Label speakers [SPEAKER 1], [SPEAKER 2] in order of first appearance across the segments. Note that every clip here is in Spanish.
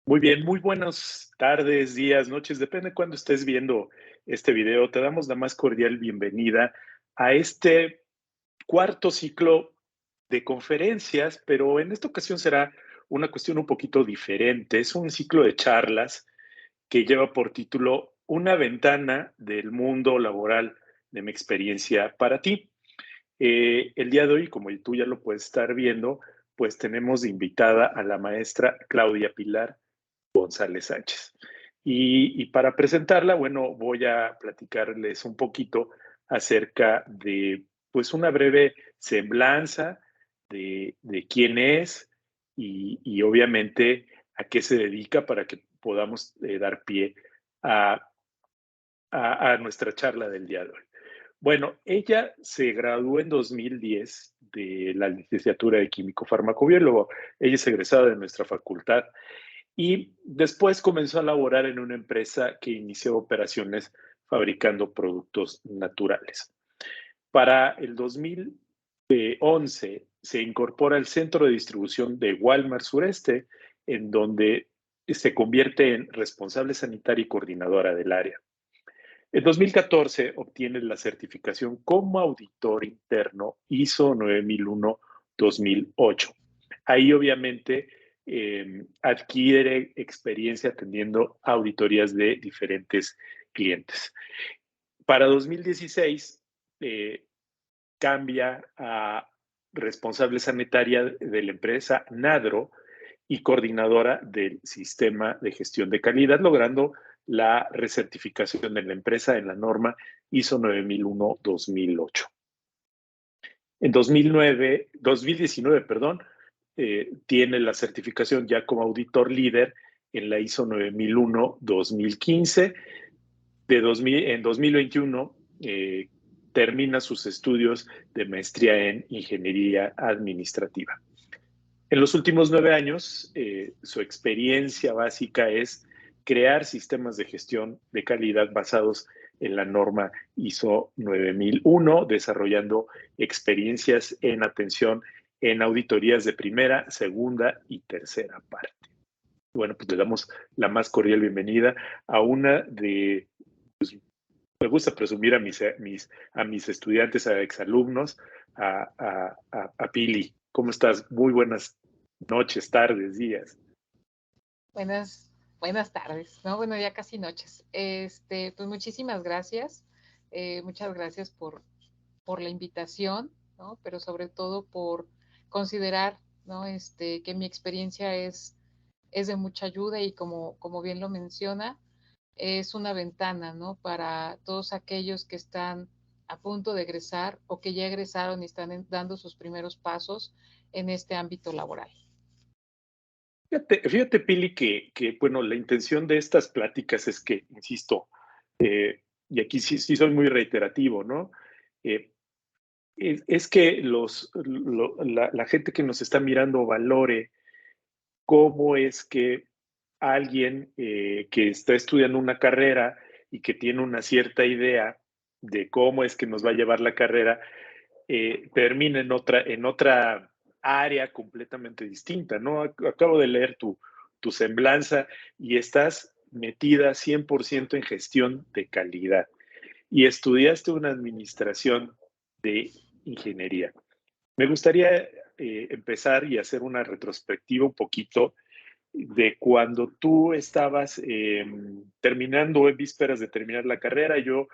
[SPEAKER 1] Muy bien, muy buenas tardes, días, noches, depende de cuándo estés viendo este video. Te damos la más cordial bienvenida a este cuarto ciclo de conferencias, pero en esta ocasión será una cuestión un poquito diferente. Es un ciclo de charlas que lleva por título Una ventana del mundo laboral de mi experiencia para ti. El día de hoy, como tú ya lo puedes estar viendo, pues tenemos de invitada a la maestra Claudia Pilar González Sánchez. Y para presentarla, bueno, voy a platicarles un poquito acerca de, pues, una breve semblanza de quién es y obviamente a qué se dedica para que podamos dar pie a, a nuestra charla del día de hoy. Bueno, ella se graduó en 2010 de la licenciatura de Químico Farmacobiólogo. Ella es egresada de nuestra facultad y después comenzó a laborar en una empresa que inició operaciones fabricando productos naturales. Para el 2011 se incorpora al centro de distribución de Walmart Sureste, en donde se convierte en responsable sanitaria y coordinadora del área. En 2014 obtiene la certificación como auditor interno ISO 9001-2008. Ahí obviamente adquiere experiencia atendiendo auditorías de diferentes clientes. Para 2016 cambia a responsable sanitaria de la empresa Nadro y coordinadora del sistema de gestión de calidad, logrando la recertificación de la empresa en la norma ISO 9001-2008. En 2019, perdón, tiene la certificación ya como auditor líder en la ISO 9001-2015. En 2021 termina sus estudios de maestría en ingeniería administrativa. En los últimos 9 años, su experiencia básica es crear sistemas de gestión de calidad basados en la norma ISO 9001, desarrollando experiencias en atención en auditorías de primera, segunda y tercera parte. Bueno, pues le damos la más cordial bienvenida a una de, pues, me gusta presumir a mis estudiantes, a exalumnos, a Pili. ¿Cómo estás? Muy buenas noches, tardes, días.
[SPEAKER 2] Buenas, buenas tardes, ¿no? Bueno, ya casi noches. Pues muchísimas gracias. Muchas gracias por la invitación, ¿no? Pero sobre todo por considerar, ¿no? Que mi experiencia es de mucha ayuda y como bien lo menciona, es una ventana, ¿no? Para todos aquellos que están a punto de egresar o que ya egresaron y están dando sus primeros pasos en este ámbito laboral.
[SPEAKER 1] Fíjate, Pili, bueno, la intención de estas pláticas es que, insisto, y aquí sí soy muy reiterativo, ¿no? Eh, es que la gente que nos está mirando valore cómo es que alguien que está estudiando una carrera y que tiene una cierta idea de cómo es que nos va a llevar la carrera, termina en otra área completamente distinta, ¿no? Acabo de leer tu semblanza y estás metida 100% en gestión de calidad y estudiaste una administración de ingeniería. Me gustaría empezar y hacer una retrospectiva un poquito de cuando tú estabas terminando, en vísperas de terminar la carrera. Yo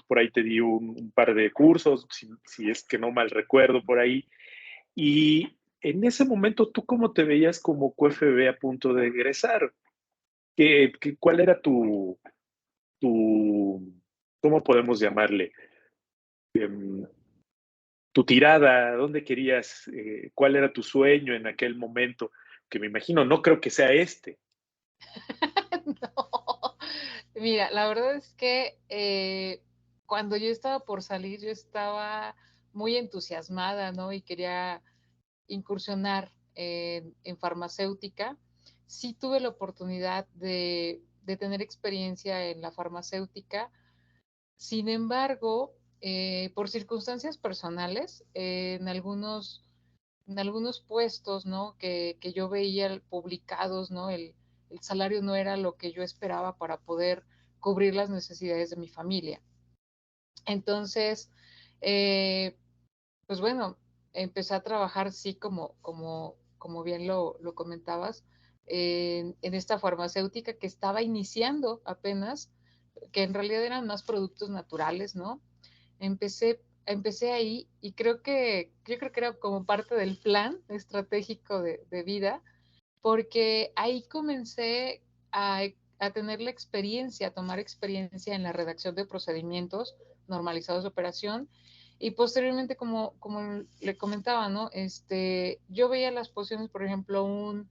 [SPEAKER 1] por ahí te di un par de cursos, si es que no mal recuerdo por ahí. Y en ese momento, ¿tú cómo te veías como QFB a punto de egresar? ¿Cuál era tu, ¿cómo podemos llamarle? Em, Tu tirada, ¿dónde querías? ¿Cuál era tu sueño en aquel momento? Que me imagino, no creo que sea este.
[SPEAKER 2] No, mira, la verdad es que cuando yo estaba por salir, yo estaba muy entusiasmada, ¿no? Y quería incursionar en farmacéutica. Sí tuve la oportunidad de tener experiencia en la farmacéutica. Sin embargo, por circunstancias personales, en algunos en algunos puestos, ¿no? Que yo veía publicados, ¿no? El salario no era lo que yo esperaba para poder cubrir las necesidades de mi familia. Entonces, eh, pues bueno, empecé a trabajar, sí, como bien lo comentabas, en esta farmacéutica que estaba iniciando apenas, que en realidad eran más productos naturales, ¿no? Empecé ahí y yo creo que era como parte del plan estratégico de vida, porque ahí comencé a, a tener la experiencia, a tomar experiencia en la redacción de procedimientos normalizados de operación y posteriormente, como le comentaba, ¿no? Yo veía las posiciones, por ejemplo, un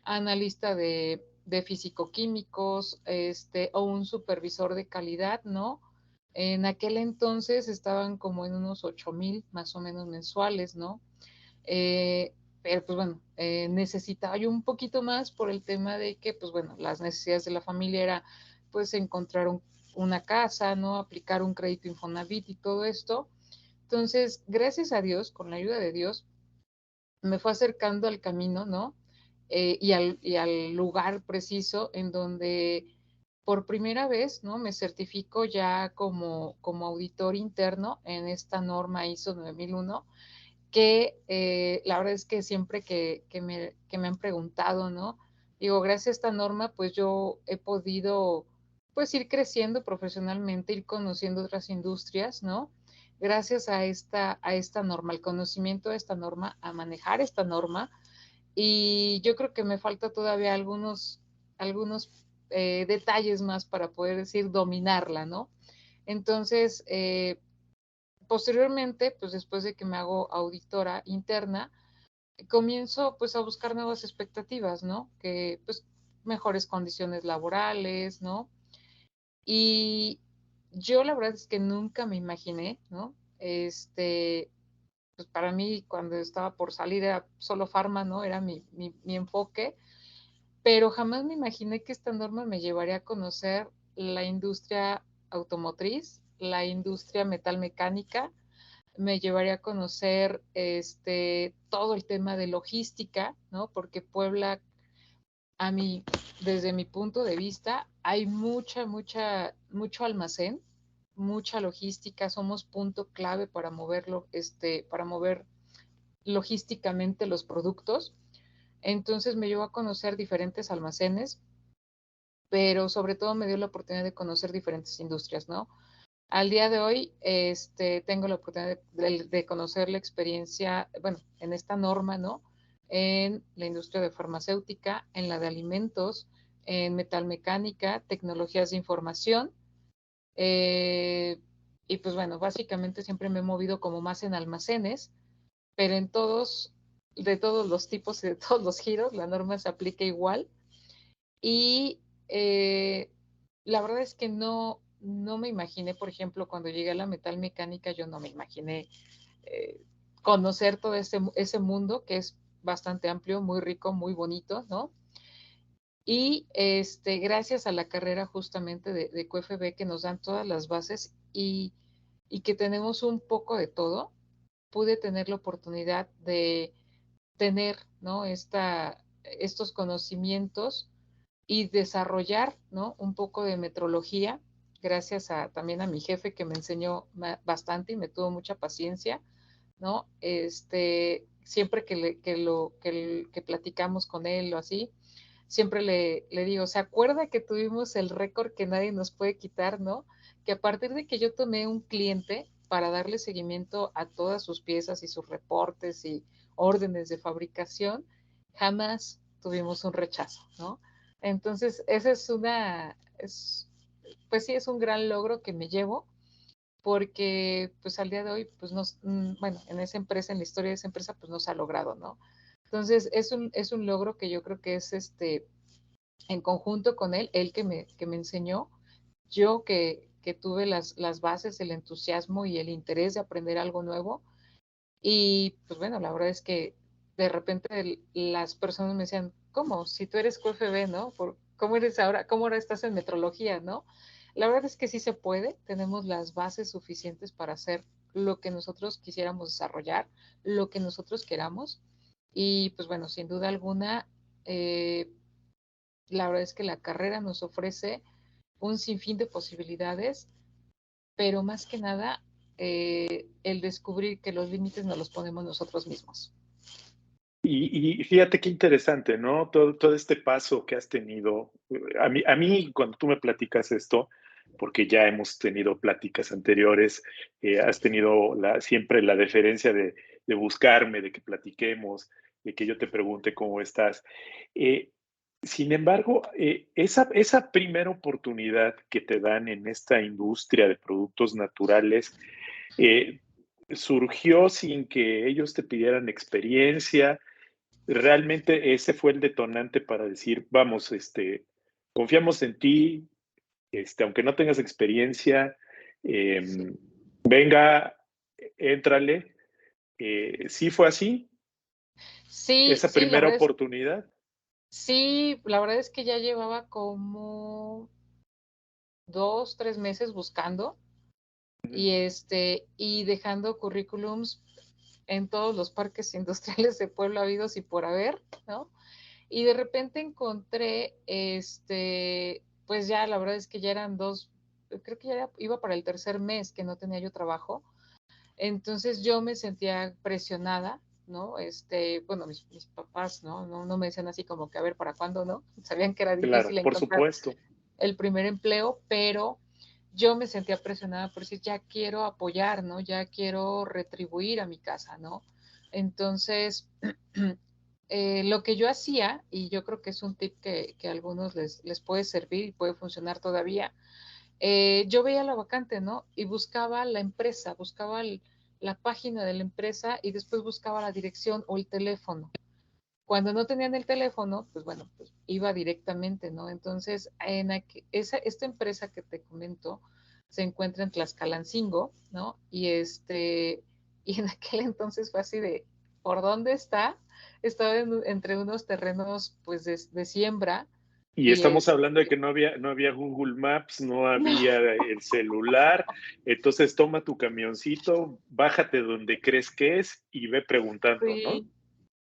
[SPEAKER 2] analista de físico-químicos, o un supervisor de calidad, ¿no? En aquel entonces estaban como en unos 8,000 más o menos mensuales, ¿no? Eh, pero pues bueno, necesitaba yo un poquito más por el tema de que, pues bueno, las necesidades de la familia era pues encontrar una casa, ¿no? Aplicar un crédito Infonavit y todo esto. Entonces, gracias a Dios, con la ayuda de Dios, me fue acercando al camino, ¿no? Y al lugar preciso en donde por primera vez, ¿no? Me certifico ya como auditor interno en esta norma ISO 9001 que la verdad es que siempre que me han preguntado, ¿no? Digo, gracias a esta norma, pues yo he podido, pues ir creciendo profesionalmente, ir conociendo otras industrias, ¿no? Gracias a esta norma, al conocimiento de esta norma, a manejar esta norma. Y yo creo que me falta todavía algunos detalles más para poder decir dominarla, ¿no? Entonces, posteriormente, pues después de que me hago auditora interna, comienzo pues a buscar nuevas expectativas, ¿no? Que pues mejores condiciones laborales, ¿no? Y yo la verdad es que nunca me imaginé, ¿no? Pues para mí cuando estaba por salir era solo farma, ¿no? Era mi enfoque, pero jamás me imaginé que esta norma me llevaría a conocer la industria automotriz, la industria metalmecánica, me llevaría a conocer todo el tema de logística, ¿no? Porque Puebla, a mí, desde mi punto de vista, hay mucho almacén, mucha logística, somos punto clave para mover logísticamente los productos. Entonces me llevó a conocer diferentes almacenes, pero sobre todo me dio la oportunidad de conocer diferentes industrias, ¿no? Al día de hoy, tengo la oportunidad de conocer la experiencia, bueno, en esta norma, ¿no? En la industria de farmacéutica, en la de alimentos, en metalmecánica, tecnologías de información. eh, y pues bueno, básicamente siempre me he movido como más en almacenes, pero de todos los tipos y de todos los giros, la norma se aplica igual. Y eh, la verdad es que no me imaginé, por ejemplo, cuando llegué a la metalmecánica, yo no me imaginé eh, conocer todo ese mundo que es bastante amplio, muy rico, muy bonito, ¿no? Y gracias a la carrera justamente de QFB que nos dan todas las bases y que tenemos un poco de todo, pude tener la oportunidad de tener, ¿no? Estos conocimientos y desarrollar, ¿no? Un poco de metrología, gracias también a mi jefe que me enseñó bastante y me tuvo mucha paciencia, ¿no? Siempre que platicamos con él o así, siempre le digo, ¿se acuerda que tuvimos el récord que nadie nos puede quitar, ¿no? Que a partir de que yo tomé un cliente para darle seguimiento a todas sus piezas y sus reportes y órdenes de fabricación, jamás tuvimos un rechazo, ¿no? Entonces, esa pues sí, es un gran logro que me llevo, porque pues al día de hoy, pues bueno, en esa empresa, en la historia de esa empresa, pues no se ha logrado, ¿no? Entonces, es un logro que yo creo que es en conjunto con él que me enseñó, yo que tuve las bases, el entusiasmo y el interés de aprender algo nuevo. Y pues bueno, la verdad es que de repente las personas me decían, ¿cómo? Si tú eres QFB, ¿no? ¿Cómo eres ahora? ¿Cómo ahora estás en metrología, ¿no? La verdad es que sí se puede, tenemos las bases suficientes para hacer lo que nosotros quisiéramos desarrollar, lo que nosotros queramos. Y pues bueno, sin duda alguna, la verdad es que la carrera nos ofrece un sinfín de posibilidades, pero más que nada el descubrir que los límites nos los ponemos nosotros mismos.
[SPEAKER 1] Y fíjate qué interesante, ¿no? Todo este paso que has tenido. A mí, cuando tú me platicas esto, porque ya hemos tenido pláticas anteriores, has tenido siempre la deferencia de buscarme, de que platiquemos, de que yo te pregunte cómo estás. Eh, Sin embargo, esa primera oportunidad que te dan en esta industria de productos naturales, eh, surgió sin que ellos te pidieran experiencia. Realmente ese fue el detonante para decir, vamos, confiamos en ti, aunque no tengas experiencia,
[SPEAKER 2] Sí,
[SPEAKER 1] em, venga, éntrale. ¿Sí fue así?
[SPEAKER 2] sí,
[SPEAKER 1] Esa
[SPEAKER 2] sí, la
[SPEAKER 1] primera
[SPEAKER 2] verdad es,
[SPEAKER 1] oportunidad.
[SPEAKER 2] sí, la verdad es que ya llevaba como 2, 3 meses buscando
[SPEAKER 1] Ujú.
[SPEAKER 2] y dejando currículums en todos los parques industriales de Puebla habidos y por haber, ¿no? Y de repente encontré, pues ya la verdad es que ya eran dos, creo que ya iba para el tercer mes que no tenía yo trabajo, entonces yo me sentía presionada, ¿no? Bueno, mis papás, ¿no? ¿no? me decían así como que a ver para cuándo, ¿no? Sabían que era
[SPEAKER 1] Claro,
[SPEAKER 2] difícil
[SPEAKER 1] por
[SPEAKER 2] encontrar
[SPEAKER 1] supuesto.
[SPEAKER 2] el primer empleo, pero yo me sentía presionada por decir, ya quiero apoyar, ¿no? Ya quiero retribuir a mi casa, ¿no? Entonces, lo que yo hacía, y yo creo que es un tip que a algunos les puede servir y puede funcionar todavía, yo veía la vacante, ¿no? Y buscaba la empresa, buscaba la página de la empresa y después buscaba la dirección o el teléfono. Cuando no tenían el teléfono, pues bueno, pues iba directamente, ¿no? Entonces, esta empresa que te comento se encuentra en Tlaxcalancingo, ¿no? Y en aquel entonces fue así de, ¿por dónde está? Estaba entre unos terrenos, pues, de siembra,
[SPEAKER 1] Y
[SPEAKER 2] y
[SPEAKER 1] estamos hablando de que no había Google Maps, no
[SPEAKER 2] no,
[SPEAKER 1] había el celular. Entonces toma tu camioncito, bájate donde crees que es y ve preguntando, ¿no?
[SPEAKER 2] sí,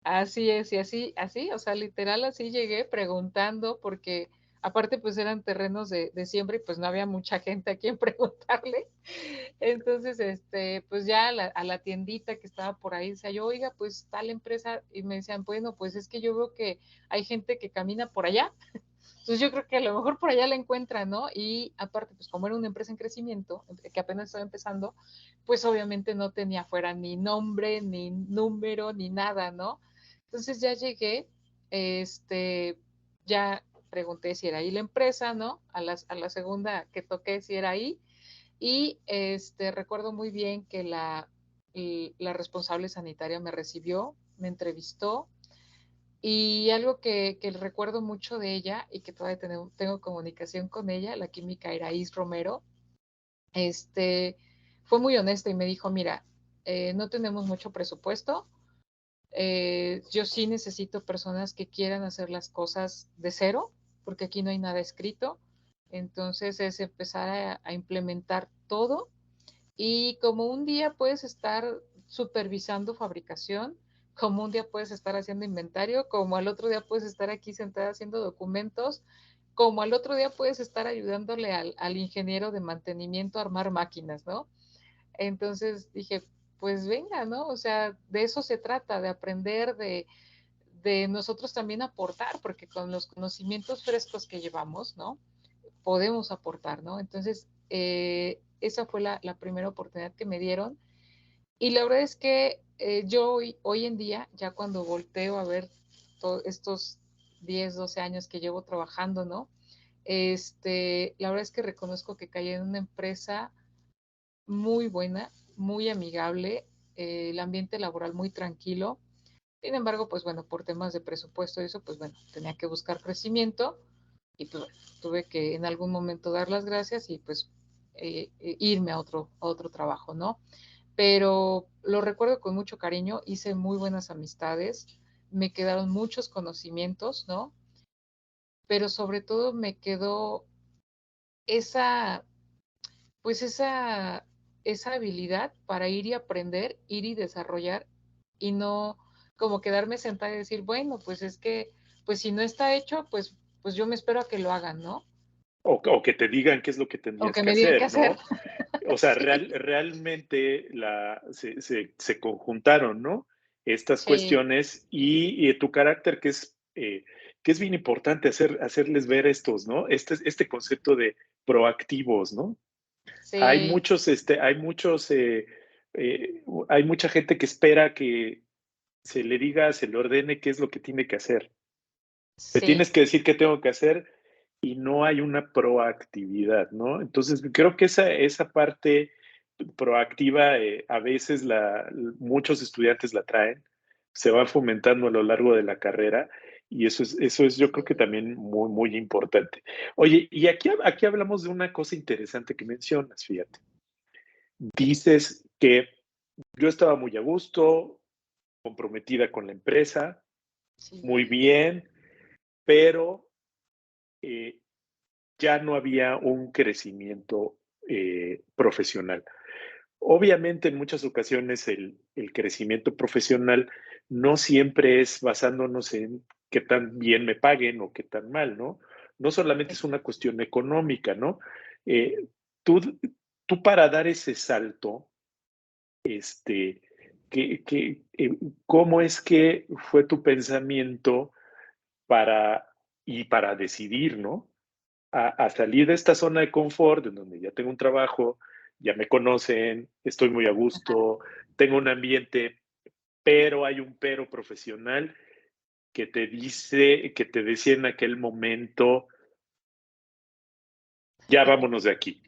[SPEAKER 2] así es, y así, o sea, literal así llegué preguntando, porque aparte pues eran terrenos de siembra y pues no había mucha gente a quien preguntarle. Entonces, pues ya a la tiendita que estaba por ahí, decía yo, oiga, pues tal empresa, y me decían, bueno, pues es que yo veo que hay gente que camina por allá, entonces yo creo que a lo mejor por allá la encuentran, ¿no? Y aparte, pues como era una empresa en crecimiento, que apenas estaba empezando, pues obviamente no tenía fuera ni nombre, ni número, ni nada, ¿no? Entonces ya llegué, ya pregunté si era ahí la empresa, ¿no? A la segunda que toqué si era ahí, y recuerdo muy bien que la responsable sanitaria me recibió, me entrevistó, y algo que recuerdo mucho de ella y que todavía tengo comunicación con ella, la química Iraís Romero, este, fue muy honesta y me dijo, mira, no tenemos mucho presupuesto, yo sí necesito personas que quieran hacer las cosas de cero, porque aquí no hay nada escrito, entonces es empezar a implementar todo y como un día puedes estar supervisando fabricación, como un día puedes estar haciendo inventario, como al otro día puedes estar aquí sentada haciendo documentos, como al otro día puedes estar ayudándole al ingeniero de mantenimiento a armar máquinas, ¿no? Entonces dije, pues venga, ¿no? O sea, de eso se trata, de aprender, de nosotros también aportar, porque con los conocimientos frescos que llevamos, ¿no? Podemos aportar, ¿no? Entonces, esa fue la primera oportunidad que me dieron. Y la verdad es que yo hoy en día, ya cuando volteo a ver todos estos 10 12 años que llevo trabajando, ¿no? La verdad es que reconozco que caí en una empresa muy buena, muy amigable, el ambiente laboral muy tranquilo. Sin embargo, pues bueno, por temas de presupuesto y eso, pues bueno, tenía que buscar crecimiento y pues bueno, tuve que en algún momento dar las gracias y pues irme a otro trabajo, ¿no? Pero lo recuerdo con mucho cariño, hice muy buenas amistades, me quedaron muchos conocimientos, ¿no? Pero sobre todo me quedó esa, pues esa habilidad para ir y aprender, ir y desarrollar y no como quedarme sentada y decir, bueno, pues es que, pues si no está hecho, pues yo me espero a que lo hagan, ¿no?
[SPEAKER 1] O que te digan qué es lo que
[SPEAKER 2] O
[SPEAKER 1] tendrías
[SPEAKER 2] que
[SPEAKER 1] que
[SPEAKER 2] me digan qué
[SPEAKER 1] hacer,
[SPEAKER 2] hacer.
[SPEAKER 1] ¿no? O sea,
[SPEAKER 2] Sí,
[SPEAKER 1] realmente se conjuntaron, ¿no? Estas
[SPEAKER 2] sí,
[SPEAKER 1] cuestiones y tu carácter que es bien importante hacerles ver estos, ¿no? Este concepto de proactivos, ¿no? Hay
[SPEAKER 2] sí,
[SPEAKER 1] muchos, hay mucha gente que espera que se le diga, se le ordene qué es lo que tiene que hacer. Te
[SPEAKER 2] sí,
[SPEAKER 1] tienes que decir qué tengo que hacer y no hay una proactividad, ¿no? Entonces, creo que esa parte proactiva a veces muchos estudiantes la traen, se va fomentando a lo largo de la carrera y eso es yo creo que
[SPEAKER 2] sí,
[SPEAKER 1] también muy, muy importante. Oye, y aquí hablamos de una cosa interesante que mencionas, fíjate. Dices que yo estaba muy a gusto, comprometida con la empresa, muy
[SPEAKER 2] sí,
[SPEAKER 1] bien, pero eh, ya no había un crecimiento profesional. Obviamente, en muchas ocasiones el crecimiento profesional no siempre es basándonos en qué tan bien me paguen o qué tan mal, ¿no? No solamente es una
[SPEAKER 2] exacto.
[SPEAKER 1] cuestión económica, ¿no? Eh, tú, tú para dar ese salto, este, ¿cómo es que fue tu pensamiento para, para decidir, ¿no? A salir de esta zona de confort, en donde ya tengo un trabajo, ya me conocen, estoy muy a gusto, tengo un ambiente, pero hay un pero profesional que te dice, que te decía en aquel momento, ya vámonos de aquí.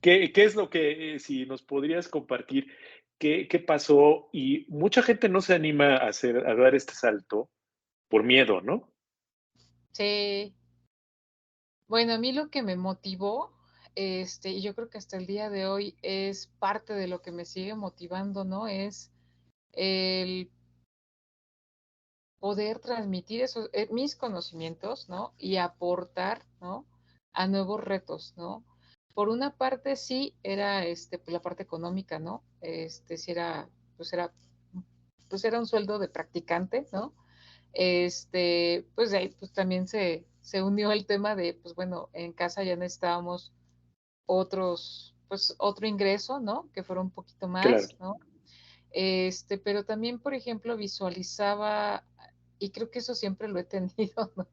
[SPEAKER 1] ¿Qué es lo que, si nos podrías compartir, qué pasó? Y mucha gente no se anima a dar este salto por miedo, ¿no?
[SPEAKER 2] Sí. Bueno, a mí lo que me motivó, y yo creo que hasta el día de hoy es parte de lo que me sigue motivando, ¿no? Es el poder transmitir esos, mis conocimientos, ¿no? Y aportar, ¿no? A nuevos retos, ¿no? Por una parte sí era, pues la parte económica, ¿no? Sí era, pues era un sueldo de practicante, ¿no? Pues de ahí pues también se unió el tema de, pues bueno, en casa ya necesitábamos pues otro ingreso, ¿no? Que fuera un poquito
[SPEAKER 1] Claro,
[SPEAKER 2] más, ¿no? Pero también, por ejemplo, visualizaba, y creo que eso siempre lo he tenido, ¿no?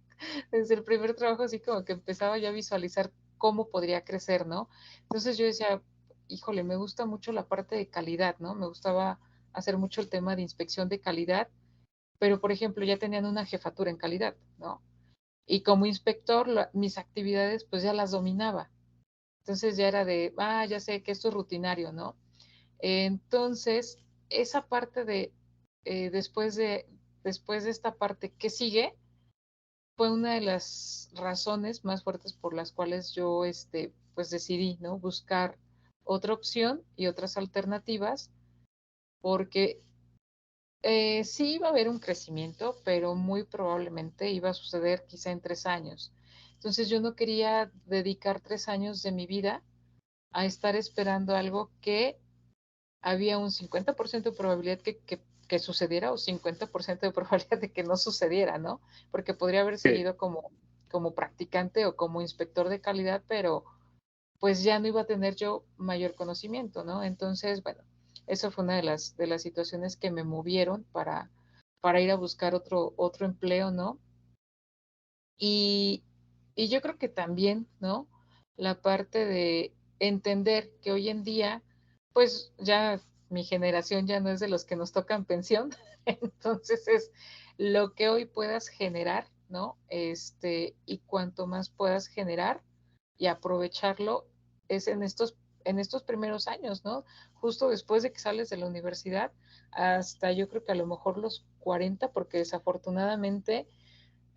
[SPEAKER 2] Desde el primer trabajo, así como que empezaba ya a visualizar cómo podría crecer, ¿no? Entonces yo decía, híjole, me gusta mucho la parte de calidad, ¿no? Me gustaba hacer mucho el tema de inspección de calidad, pero por ejemplo ya tenían una jefatura en calidad, ¿no? Y como inspector, mis actividades pues ya las dominaba. Entonces ya era de, ya sé que esto es rutinario, ¿no? Entonces, esa parte de, eh, después de, después de esta parte que sigue, fue una de las razones más fuertes por las cuales yo, pues decidí, ¿no? Buscar otra opción y otras alternativas, porque sí iba a haber un crecimiento, pero muy probablemente iba a suceder quizá en 3 años. Entonces yo no quería dedicar 3 años de mi vida a estar esperando algo que había un 50% de probabilidad que sucediera o 50% de probabilidad de que no sucediera, ¿no? Porque podría haber
[SPEAKER 1] sí,
[SPEAKER 2] seguido como practicante o como inspector de calidad, pero pues ya no iba a tener yo mayor conocimiento, ¿no? Entonces, bueno, eso fue una de las situaciones que me movieron para ir a buscar otro empleo, ¿no? Y, y yo creo que también, ¿no? La parte de entender que hoy en día, pues ya mi generación ya no es de los que nos tocan pensión, entonces es lo que hoy puedas generar, ¿no? Y cuanto más puedas generar y aprovecharlo es en estos primeros años, ¿no? Justo después de que sales de la universidad, hasta yo creo que a lo mejor los 40, porque desafortunadamente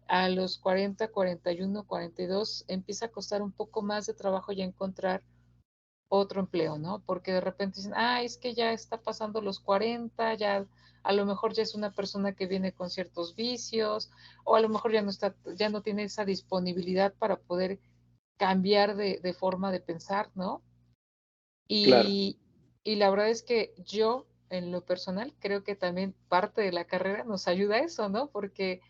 [SPEAKER 2] a los 40, 41, 42 empieza a costar un poco más de trabajo ya encontrar otro empleo, ¿no? Porque de repente dicen, es que ya está pasando los 40, ya a lo mejor ya es una persona que viene con ciertos vicios, o a lo mejor ya no tiene esa disponibilidad para poder cambiar de forma de pensar, ¿no?
[SPEAKER 1] claro.
[SPEAKER 2] Y, y la verdad es que yo en lo personal, creo que también parte de la carrera nos ayuda a eso, ¿no? Porque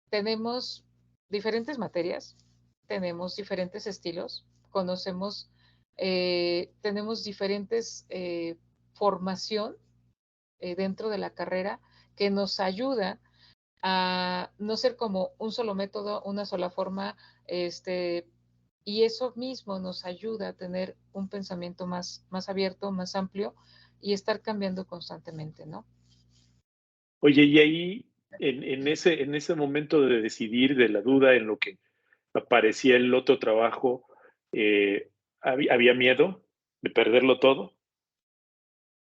[SPEAKER 2] tenemos diferentes materias, tenemos diferentes estilos, conocemos, tenemos diferentes formación dentro de la carrera que nos ayuda a no ser como un solo método, una sola forma, y eso mismo nos ayuda a tener un pensamiento más abierto, más amplio y estar cambiando constantemente, ¿no?
[SPEAKER 1] Oye, y ahí, en ese momento de decidir, de la duda, en lo que aparecía el otro trabajo, ¿había miedo de perderlo todo?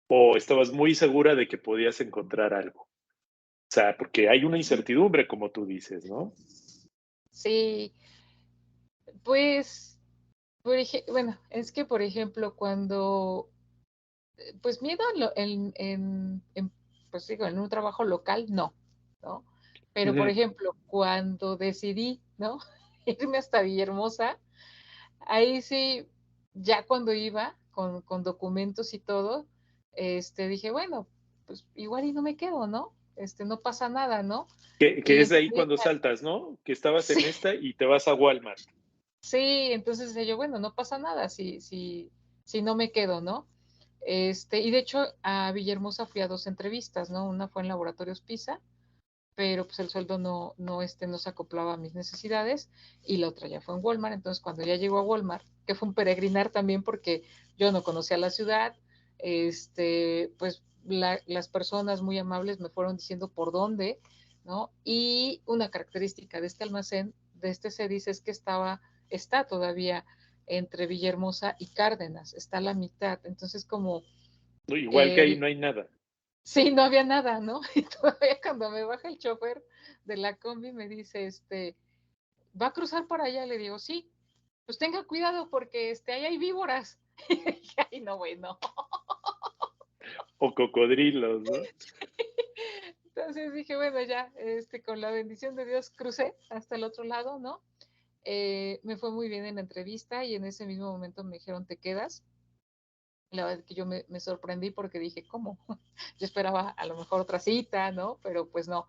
[SPEAKER 1] ¿O estabas muy segura de que podías encontrar algo? O sea, porque hay una incertidumbre, como tú dices, ¿no?
[SPEAKER 2] Sí, pues, bueno, es que por ejemplo, cuando, pues miedo pues digo, en un trabajo local, no, ¿no? Pero por
[SPEAKER 1] Ujú.
[SPEAKER 2] ejemplo, cuando decidí, ¿no? Irme hasta Villahermosa, ahí sí, ya cuando iba con documentos y todo, dije, bueno, pues igual y no me quedo, ¿no? No pasa nada, ¿no?
[SPEAKER 1] Que
[SPEAKER 2] Y
[SPEAKER 1] es ahí
[SPEAKER 2] entonces,
[SPEAKER 1] cuando saltas, ¿no? Que estabas en
[SPEAKER 2] sí,
[SPEAKER 1] esta y te vas a Walmart.
[SPEAKER 2] sí, entonces decía yo, bueno, no pasa nada si no me quedo, ¿no? Y de hecho a Villahermosa fui a 2 entrevistas, ¿no? Una fue en Laboratorios PISA, pero pues el sueldo no se acoplaba a mis necesidades, y la otra ya fue en Walmart. Entonces cuando ya llegó a Walmart, que fue un peregrinar también porque yo no conocía la ciudad, pues las personas muy amables me fueron diciendo por dónde, ¿no? Y una característica de este almacén, de este CEDIS, es que está todavía entre Villahermosa y Cárdenas, está a la mitad. Entonces como
[SPEAKER 1] Igual que ahí
[SPEAKER 2] el,
[SPEAKER 1] no hay nada.
[SPEAKER 2] sí, no había nada, ¿no? Y todavía cuando me baja el chofer de la combi me dice, ¿va a cruzar por allá? Le digo, sí, pues tenga cuidado porque ahí hay víboras. Y dije, ay, no, bueno.
[SPEAKER 1] O cocodrilos, ¿no?
[SPEAKER 2] Entonces dije, bueno, ya, con la bendición de Dios crucé hasta el otro lado, ¿no? Me fue muy bien en la entrevista y en ese mismo momento me dijeron, ¿te quedas? La verdad es que yo me sorprendí porque dije, ¿cómo? Yo esperaba a lo mejor otra cita, ¿no? Pero pues no.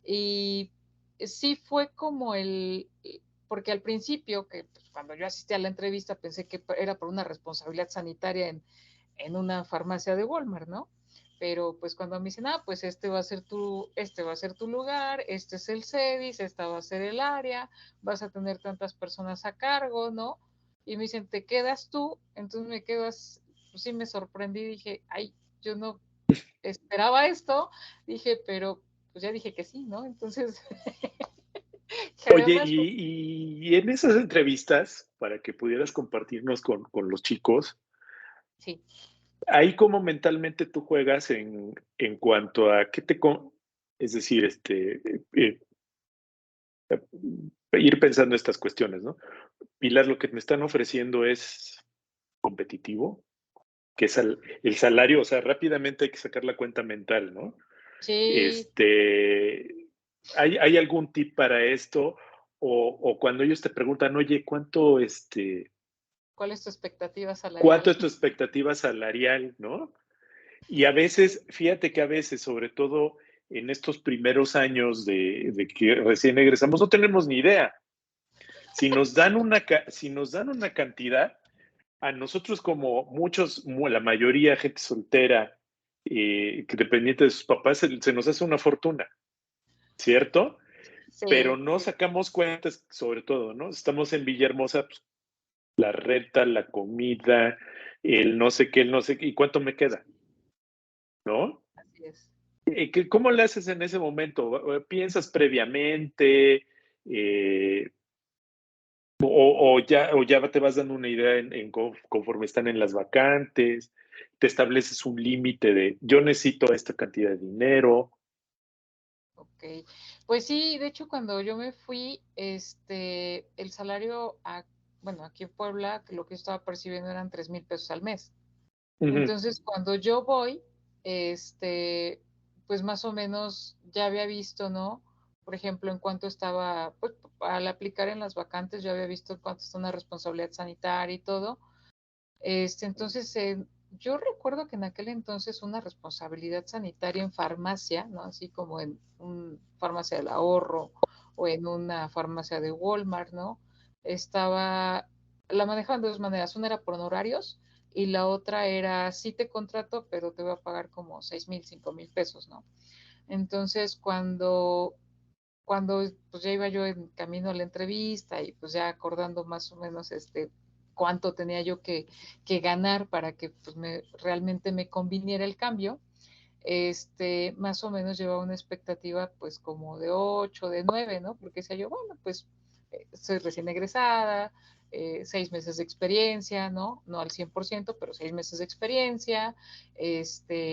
[SPEAKER 2] Y sí fue como porque al principio, que pues, cuando yo asistí a la entrevista pensé que era por una responsabilidad sanitaria en una farmacia de Walmart, ¿no? Pero pues cuando me dicen, pues este va a ser tu lugar, este es el CEDIS, esta va a ser el área, vas a tener tantas personas a cargo, ¿no? Y me dicen, ¿te quedas tú? Entonces me quedas, pues sí me sorprendí, dije, ay, yo no esperaba esto, dije, pero pues ya dije que sí, ¿no? Entonces, que
[SPEAKER 1] Oye,
[SPEAKER 2] además, pues,
[SPEAKER 1] y en esas entrevistas, para que pudieras compartirnos con los chicos,
[SPEAKER 2] sí,
[SPEAKER 1] ahí cómo mentalmente tú juegas en cuanto a qué es decir, ir pensando estas cuestiones, ¿no? Pilar, lo que me están ofreciendo es competitivo, que es el salario, o sea, rápidamente hay que sacar la cuenta mental, ¿no?
[SPEAKER 2] sí,
[SPEAKER 1] Este, ¿hay algún tip para esto? O cuando ellos te preguntan, oye,
[SPEAKER 2] ¿cuál es tu expectativa
[SPEAKER 1] ¿cuánto
[SPEAKER 2] salarial?
[SPEAKER 1] es tu expectativa salarial, no? Y a veces, fíjate que a veces, sobre todo en estos primeros años de que recién egresamos, no tenemos ni idea. Si nos dan una cantidad, a nosotros como muchos, la mayoría, gente soltera, que dependiente de sus papás, se nos hace una fortuna, ¿cierto? Pero
[SPEAKER 2] Sí,
[SPEAKER 1] no
[SPEAKER 2] sí,
[SPEAKER 1] sacamos cuentas, sobre todo, ¿no? Estamos en Villahermosa, pues, la renta, la comida, el no sé qué, el no sé qué, ¿y cuánto me queda? ¿No?
[SPEAKER 2] así es.
[SPEAKER 1] ¿Cómo le haces en ese momento? ¿Piensas previamente? Eh, o ya te vas dando una idea conforme están en las vacantes, te estableces un límite de yo necesito esta cantidad de dinero.
[SPEAKER 2] Ok, pues sí, de hecho cuando yo me fui, el salario, bueno, aquí en Puebla, lo que yo estaba percibiendo eran 3,000 pesos al mes.
[SPEAKER 1] Ujú.
[SPEAKER 2] Entonces, cuando yo voy, pues más o menos ya había visto, ¿no? Por ejemplo, en cuánto estaba, pues al aplicar en las vacantes, yo había visto en cuánto está una responsabilidad sanitaria y todo. Entonces, yo recuerdo que en aquel entonces una responsabilidad sanitaria en farmacia, ¿no? Así como en una farmacia del ahorro o en una farmacia de Walmart, ¿no? Estaba, la manejaban de dos maneras. Una era por honorarios y la otra era, sí te contrato, pero te voy a pagar como 6,000, 5,000 pesos, ¿no? Entonces, cuando pues ya iba yo en camino a la entrevista y pues ya acordando más o menos cuánto tenía yo que ganar para que pues realmente me conviniera el cambio, más o menos llevaba una expectativa pues como de 8, de 9, ¿no? Porque decía yo, bueno, pues soy recién egresada, 6 meses de experiencia, ¿no? No al 100%, pero 6 meses de experiencia.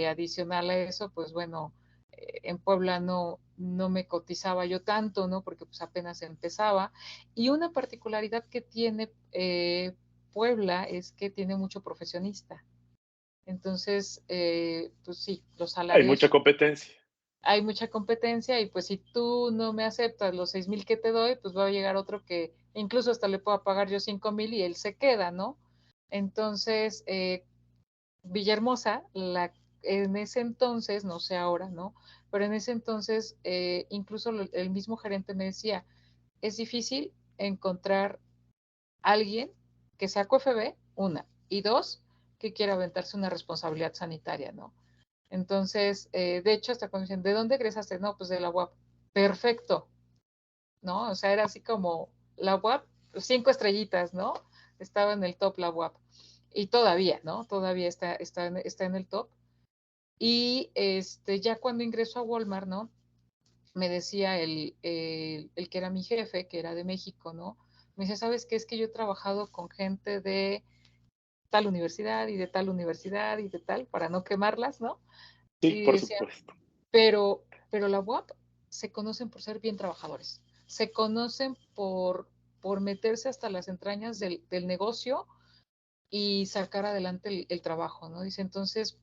[SPEAKER 2] Adicional a eso, pues bueno, en Puebla no me cotizaba yo tanto, ¿no? Porque pues apenas empezaba. Y una particularidad que tiene Puebla es que tiene mucho profesionista. Entonces, pues sí, los
[SPEAKER 1] Hay mucha
[SPEAKER 2] salarios,
[SPEAKER 1] competencia.
[SPEAKER 2] hay mucha competencia y pues si tú no me aceptas los 6,000 que te doy, pues va a llegar otro que incluso hasta le puedo pagar yo 5,000 y él se queda, ¿no? Entonces, Villahermosa, en ese entonces, no sé ahora, ¿no? Pero en ese entonces, incluso el mismo gerente me decía, es difícil encontrar a alguien que sea QFB, una, y dos, que quiera aventarse una responsabilidad sanitaria, ¿no? Entonces, de hecho, hasta cuando dicen, ¿de dónde egresaste? No, pues de la UAP. Perfecto, ¿no? O sea, era así como la UAP, 5 estrellitas, ¿no? Estaba en el top la UAP. Y todavía, ¿no? Todavía está en el top. Y ya cuando ingreso a Walmart, ¿no? Me decía el que era mi jefe, que era de México, ¿no? Me dice, ¿sabes qué? Es que yo he trabajado con gente de tal universidad y de tal universidad y de tal, para no quemarlas, ¿no?
[SPEAKER 1] Sí,
[SPEAKER 2] Y
[SPEAKER 1] por
[SPEAKER 2] decía,
[SPEAKER 1] supuesto.
[SPEAKER 2] pero la UAP se conocen por ser bien trabajadores, se conocen por meterse hasta las entrañas del negocio y sacar adelante el trabajo, ¿no? Dice, entonces,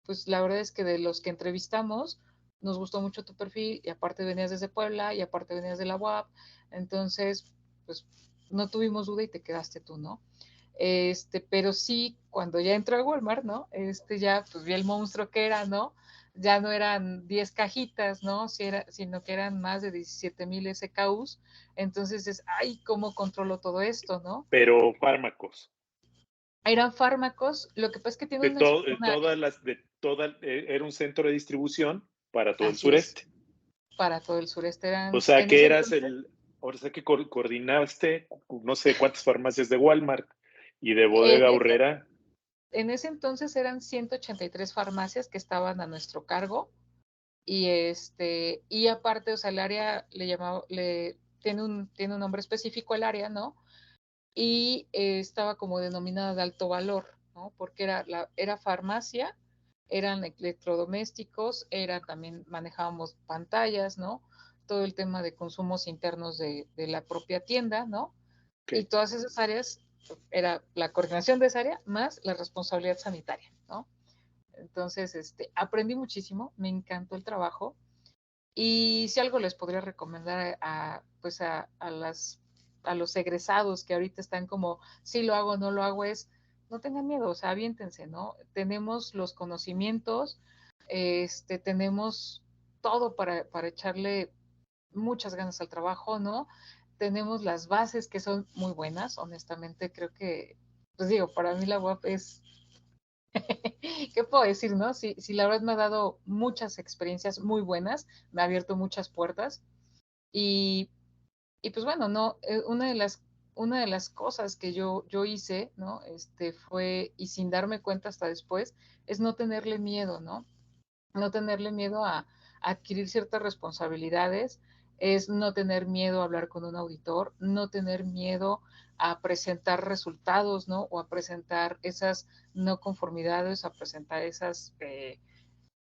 [SPEAKER 2] pues la verdad es que de los que entrevistamos, nos gustó mucho tu perfil y aparte venías desde Puebla y aparte venías de la UAP, entonces, pues no tuvimos duda y te quedaste tú, ¿no? Pero sí, cuando ya entró a Walmart, ¿no? Ya pues vi el monstruo que era, ¿no? Ya no eran 10 cajitas, ¿no? Sino que eran más de 17,000 SKUs. Entonces es, ay, ¿cómo controlo todo esto, no?
[SPEAKER 1] Pero fármacos.
[SPEAKER 2] Eran fármacos, lo que pasa es que tiene
[SPEAKER 1] Era un centro de distribución para todo el
[SPEAKER 2] así es,
[SPEAKER 1] sureste.
[SPEAKER 2] para todo el sureste
[SPEAKER 1] O
[SPEAKER 2] eran,
[SPEAKER 1] sea
[SPEAKER 2] en
[SPEAKER 1] que
[SPEAKER 2] ese
[SPEAKER 1] eras
[SPEAKER 2] entonces,
[SPEAKER 1] ahora sé que coordinaste no sé cuántas farmacias de Walmart y de
[SPEAKER 2] en
[SPEAKER 1] Bodega
[SPEAKER 2] ese,
[SPEAKER 1] Aurrera.
[SPEAKER 2] en ese entonces eran 183 farmacias que estaban a nuestro cargo. Y aparte, o sea, el área tiene un nombre específico el área, ¿no? Y estaba como denominada de alto valor, ¿no? Porque era farmacia, eran electrodomésticos, también manejábamos pantallas, ¿no? Todo el tema de consumos internos de la propia tienda, ¿no? Y
[SPEAKER 1] Okay.
[SPEAKER 2] todas esas áreas, era la coordinación de esa área más la responsabilidad sanitaria, ¿no? Entonces, aprendí muchísimo, me encantó el trabajo. Y si algo les podría recomendar pues a los egresados que ahorita están como, sí lo hago, no lo hago, no tengan miedo, o sea, aviéntense, ¿no? Tenemos los conocimientos, tenemos todo para echarle muchas ganas al trabajo, ¿no? Tenemos las bases que son muy buenas, honestamente, creo que, pues digo, para mí la UAP es ¿qué puedo decir, no? Sí, la verdad me ha dado muchas experiencias muy buenas, me ha abierto muchas puertas y, y pues bueno, no, una de las cosas que yo hice, ¿no? Fue, y sin darme cuenta hasta después, es no tenerle miedo, ¿no? No tenerle miedo a adquirir ciertas responsabilidades, es no tener miedo a hablar con un auditor, no tener miedo a presentar resultados, ¿no? O a presentar esas no conformidades, a presentar esas,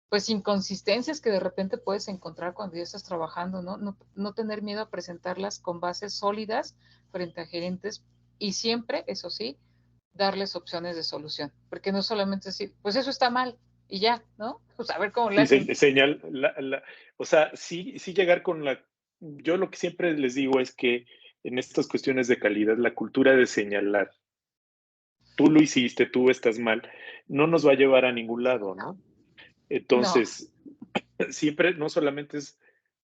[SPEAKER 2] pues, inconsistencias que de repente puedes encontrar cuando ya estás trabajando, ¿no? No tener miedo a presentarlas con bases sólidas frente a gerentes y siempre, eso sí, darles opciones de solución, porque no solamente decir, pues eso está mal y ya, ¿no? Pues a ver cómo le
[SPEAKER 1] Sí,
[SPEAKER 2] hacen.
[SPEAKER 1] o sea, sí llegar con yo lo que siempre les digo es que en estas cuestiones de calidad, la cultura de señalar tú lo hiciste, tú estás mal, no nos va a llevar a ningún lado, ¿no?
[SPEAKER 2] No,
[SPEAKER 1] Entonces, siempre no solamente es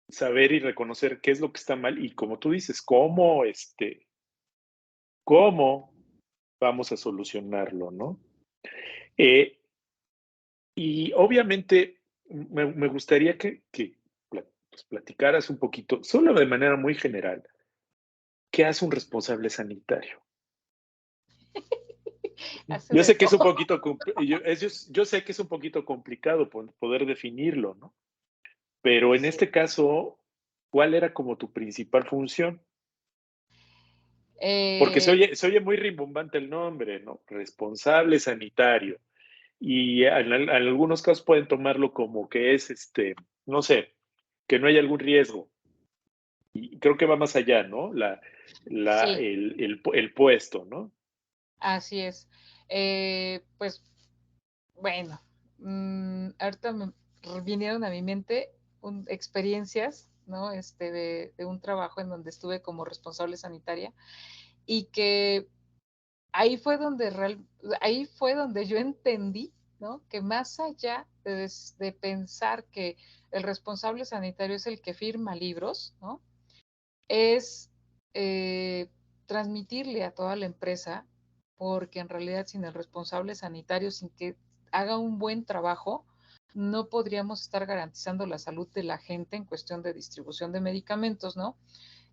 [SPEAKER 1] saber y reconocer qué es lo que está mal y como tú dices, cómo vamos a solucionarlo, ¿no? Eh, y obviamente me gustaría que pues, platicaras un poquito, solo de manera muy general, ¿qué hace un responsable sanitario?
[SPEAKER 2] hace
[SPEAKER 1] Yo
[SPEAKER 2] de
[SPEAKER 1] sé que es un
[SPEAKER 2] todo.
[SPEAKER 1] poquito, yo sé que es un poquito complicado poder definirlo, ¿no? Pero en
[SPEAKER 2] Sí.
[SPEAKER 1] este caso, ¿cuál era como tu principal función? Porque
[SPEAKER 2] Eh,
[SPEAKER 1] se oye muy rimbombante el nombre, ¿no? Responsable sanitario. Y en algunos casos pueden tomarlo como que es, no sé, que no hay algún riesgo. Y creo que va más allá, ¿no?
[SPEAKER 2] sí,
[SPEAKER 1] El puesto, ¿no?
[SPEAKER 2] así es. Pues bueno, ahorita me vinieron a mi mente experiencias, ¿no? De un trabajo en donde estuve como responsable sanitaria y que ahí fue donde ahí fue donde yo entendí, ¿no? Que más allá de pensar que el responsable sanitario es el que firma libros, ¿no? Es transmitirle a toda la empresa, porque en realidad sin el responsable sanitario, sin que haga un buen trabajo, no podríamos estar garantizando la salud de la gente en cuestión de distribución de medicamentos, ¿no?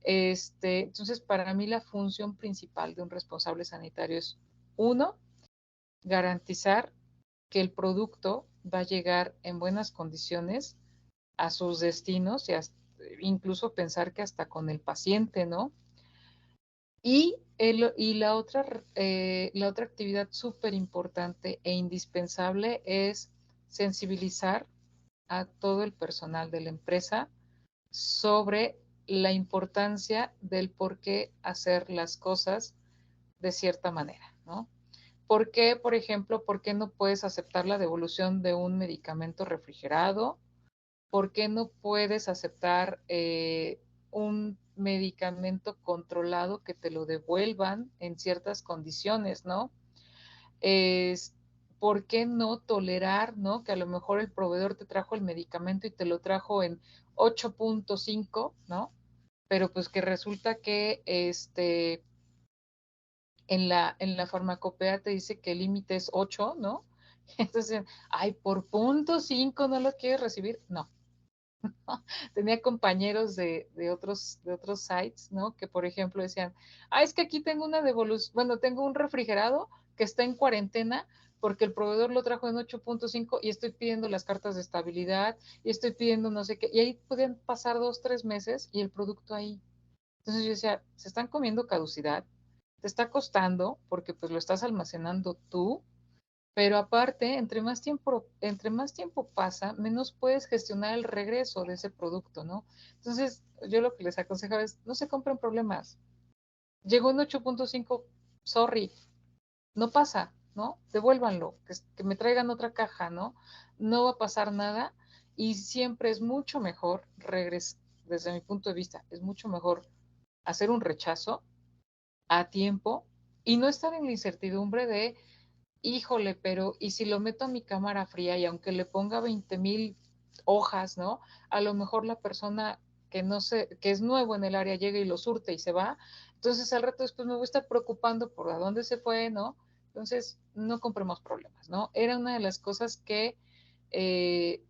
[SPEAKER 2] Entonces, para mí la función principal de un responsable sanitario es, uno, garantizar que el producto va a llegar en buenas condiciones a sus destinos y incluso pensar que hasta con el paciente, ¿no? Y la otra actividad súper importante e indispensable es sensibilizar a todo el personal de la empresa sobre la importancia del por qué hacer las cosas de cierta manera, ¿no? ¿Por qué, por ejemplo, por qué no puedes aceptar la devolución de un medicamento refrigerado? ¿Por qué no puedes aceptar un medicamento controlado que te lo devuelvan en ciertas condiciones, ¿no? Es, ¿Por qué no tolerar, ¿no? Que a lo mejor el proveedor te trajo el medicamento y te lo trajo en 8.5, ¿no? Pero pues que resulta que en la farmacopea te dice que el límite es 8, ¿no? Entonces, ay, por 0.5 no lo quieres recibir. No, tenía compañeros de otros sites, ¿no? Que por ejemplo decían, es que aquí tengo una devolución, bueno, tengo un refrigerado que está en cuarentena porque el proveedor lo trajo en 8.5 y estoy pidiendo las cartas de estabilidad y estoy pidiendo no sé qué, y ahí podían pasar 2, 3 meses y el producto ahí. Entonces yo decía, se están comiendo caducidad, te está costando porque pues lo estás almacenando tú, pero aparte, entre más tiempo pasa, menos puedes gestionar el regreso de ese producto, ¿no? Entonces, yo lo que les aconsejaba es, no se compren problemas. Llegó en 8.5, sorry, no pasa, ¿no? Devuélvanlo, que me traigan otra caja, ¿no? No va a pasar nada y siempre es mucho mejor desde mi punto de vista, es mucho mejor hacer un rechazo a tiempo y no estar en la incertidumbre de híjole, pero ¿y si lo meto a mi cámara fría y aunque le ponga 20,000 hojas, ¿no? A lo mejor la persona que no sé, que es nuevo en el área llega y lo surte y se va. Entonces al rato después me voy a estar preocupando por a dónde se fue, ¿no? Entonces no compremos problemas, ¿no? Era una de las cosas que eh,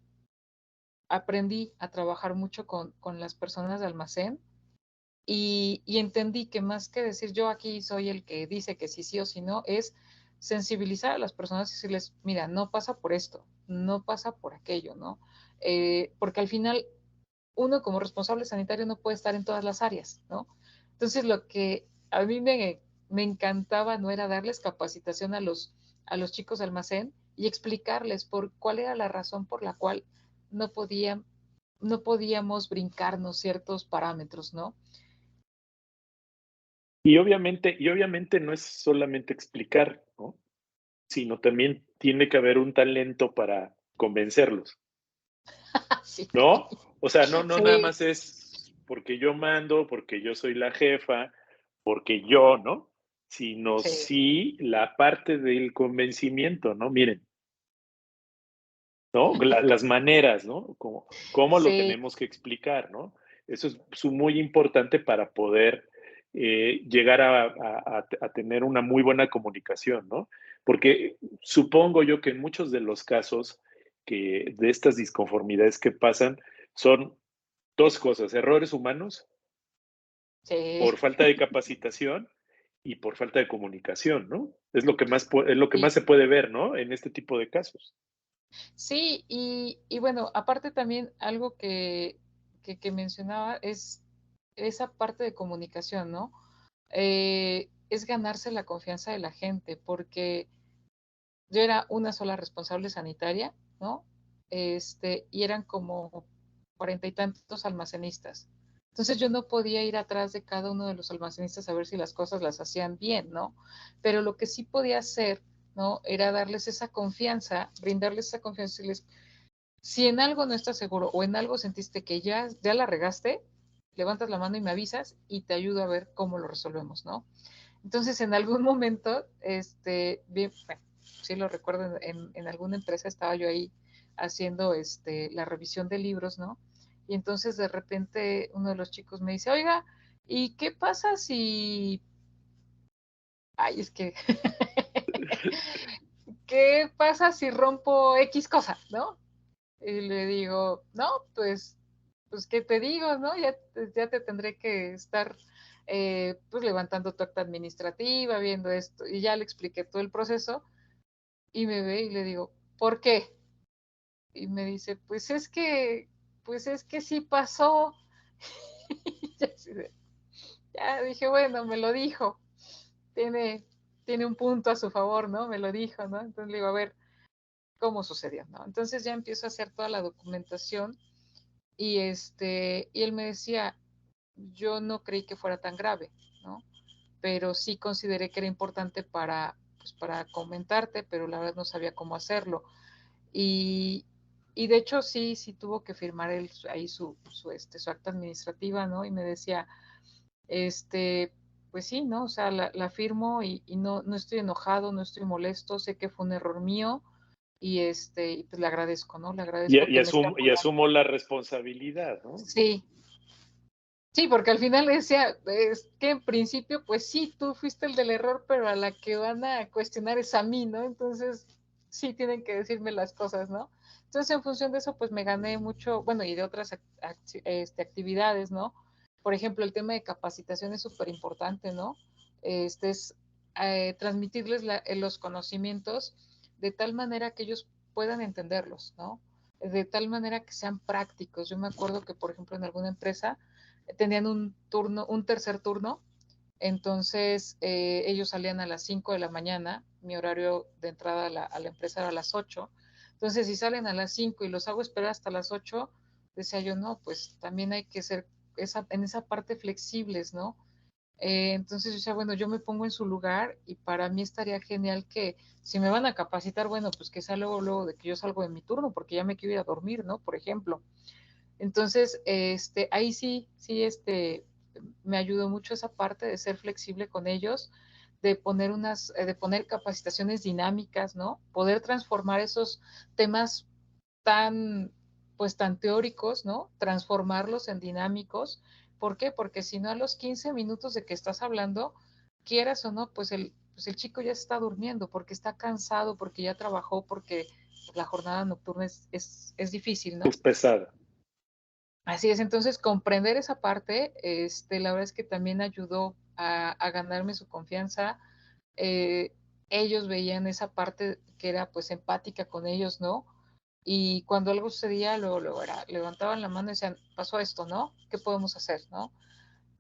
[SPEAKER 2] aprendí a trabajar mucho con las personas de almacén y entendí que más que decir yo aquí soy el que dice que sí, sí o sí no, es sensibilizar a las personas y decirles, mira, no pasa por esto, no pasa por aquello, ¿no? Porque al final uno como responsable sanitario no puede estar en todas las áreas, ¿no? Entonces lo que a mí me encantaba no era darles capacitación a los chicos de almacén y explicarles por cuál era la razón por la cual no podían, no podíamos brincarnos ciertos parámetros, ¿no?
[SPEAKER 1] Y obviamente no es solamente explicar, ¿no? Sino también tiene que haber un talento para convencerlos,
[SPEAKER 2] Sí,
[SPEAKER 1] ¿no? O sea, no nada
[SPEAKER 2] sí,
[SPEAKER 1] más es porque yo mando, porque yo soy la jefa, porque yo, ¿no? sino
[SPEAKER 2] Sí,
[SPEAKER 1] sí la parte del convencimiento, ¿no? Miren, ¿no? Las maneras, ¿no? Cómo lo
[SPEAKER 2] sí,
[SPEAKER 1] tenemos que explicar, ¿no? Eso es muy importante para poder llegar a tener una muy buena comunicación, ¿no? Porque supongo yo que en muchos de los casos de estas disconformidades que pasan son dos cosas, errores humanos
[SPEAKER 2] sí,
[SPEAKER 1] por falta de capacitación y por falta de comunicación, ¿no? Es lo que
[SPEAKER 2] sí.
[SPEAKER 1] más se puede ver, ¿no? En este tipo de casos.
[SPEAKER 2] Sí, y bueno, aparte también algo que mencionaba es esa parte de comunicación, ¿no? Es ganarse la confianza de la gente, porque yo era una sola responsable sanitaria, ¿no? Y eran como 40 y tantos almacenistas. Entonces yo no podía ir atrás de cada uno de los almacenistas a ver si las cosas las hacían bien, ¿no? Pero lo que sí podía hacer, ¿no? Era darles esa confianza, brindarles esa confianza y les, si en algo no estás seguro o en algo sentiste que ya la regaste, levantas la mano y me avisas y te ayudo a ver cómo lo resolvemos, ¿no? Entonces, en algún momento, bien, bueno, sí lo recuerdo, en alguna empresa estaba yo ahí haciendo la revisión de libros, ¿no? Y entonces de repente uno de los chicos me dice, oiga, ¿y qué pasa si... Ay, es que... ¿Qué pasa si rompo X cosa, ¿no? Y le digo, no, pues, ¿qué te digo, no? Ya te tendré que estar, pues, levantando tu acta administrativa, viendo esto. Y ya le expliqué todo el proceso y me ve y le digo, ¿por qué? Y me dice, pues es que sí pasó. Y ya dije, bueno, me lo dijo. Tiene, tiene un punto a su favor, ¿no? Me lo dijo, ¿no? Entonces le digo, a ver, ¿cómo sucedió, no? Entonces ya empiezo a hacer toda la documentación. Y él me decía, yo no creí que fuera tan grave, ¿no? Pero sí consideré que era importante para comentarte, pero la verdad no sabía cómo hacerlo. Y, y de hecho sí tuvo que firmar él ahí su acta administrativa, ¿no? Y me decía, este, pues sí, ¿no? O sea, la firmo y no estoy enojado, no estoy molesto, sé que fue un error mío y pues le agradezco, ¿no? Le agradezco que me esté
[SPEAKER 1] Y
[SPEAKER 2] apoyando.
[SPEAKER 1] asumo la responsabilidad, ¿no?
[SPEAKER 2] Sí, sí, porque al final decía, es que en principio, pues sí, tú fuiste el del error, pero a la que van a cuestionar es a mí, ¿no? Entonces, sí tienen que decirme las cosas, ¿no? Entonces, en función de eso, pues me gané mucho, bueno, y de otras actividades, ¿no? Por ejemplo, el tema de capacitación es súper importante, ¿no? Es transmitirles los conocimientos de tal manera que ellos puedan entenderlos, ¿no? De tal manera que sean prácticos. Yo me acuerdo que, por ejemplo, en alguna empresa, tenían un turno, un tercer turno, entonces ellos salían a las 5 de la mañana, mi horario de entrada a la empresa era a las 8, entonces si salen a las 5 y los hago esperar hasta las 8, decía yo, no, pues también hay que ser en esa parte flexibles, ¿no? Entonces yo decía, bueno, yo me pongo en su lugar y para mí estaría genial que si me van a capacitar, bueno, pues que sea luego de que yo salgo de mi turno, porque ya me quiero ir a dormir, ¿no? Por ejemplo. Entonces, ahí me ayudó mucho esa parte de ser flexible con ellos, de poner capacitaciones dinámicas, ¿no? Poder transformar esos temas tan, pues tan teóricos, ¿no? Transformarlos en dinámicos. ¿Por qué? Porque si no a los 15 minutos de que estás hablando, quieras o no, pues el chico ya está durmiendo porque está cansado, porque ya trabajó, porque la jornada nocturna es difícil, ¿no?
[SPEAKER 1] Es pesada.
[SPEAKER 2] Así es, entonces comprender esa parte, la verdad es que también ayudó a ganarme su confianza. Eh, Ellos veían esa parte que era pues empática con ellos, ¿no? Y cuando algo sucedía, luego era, levantaban la mano y decían, pasó esto, ¿no? ¿Qué podemos hacer, ¿no?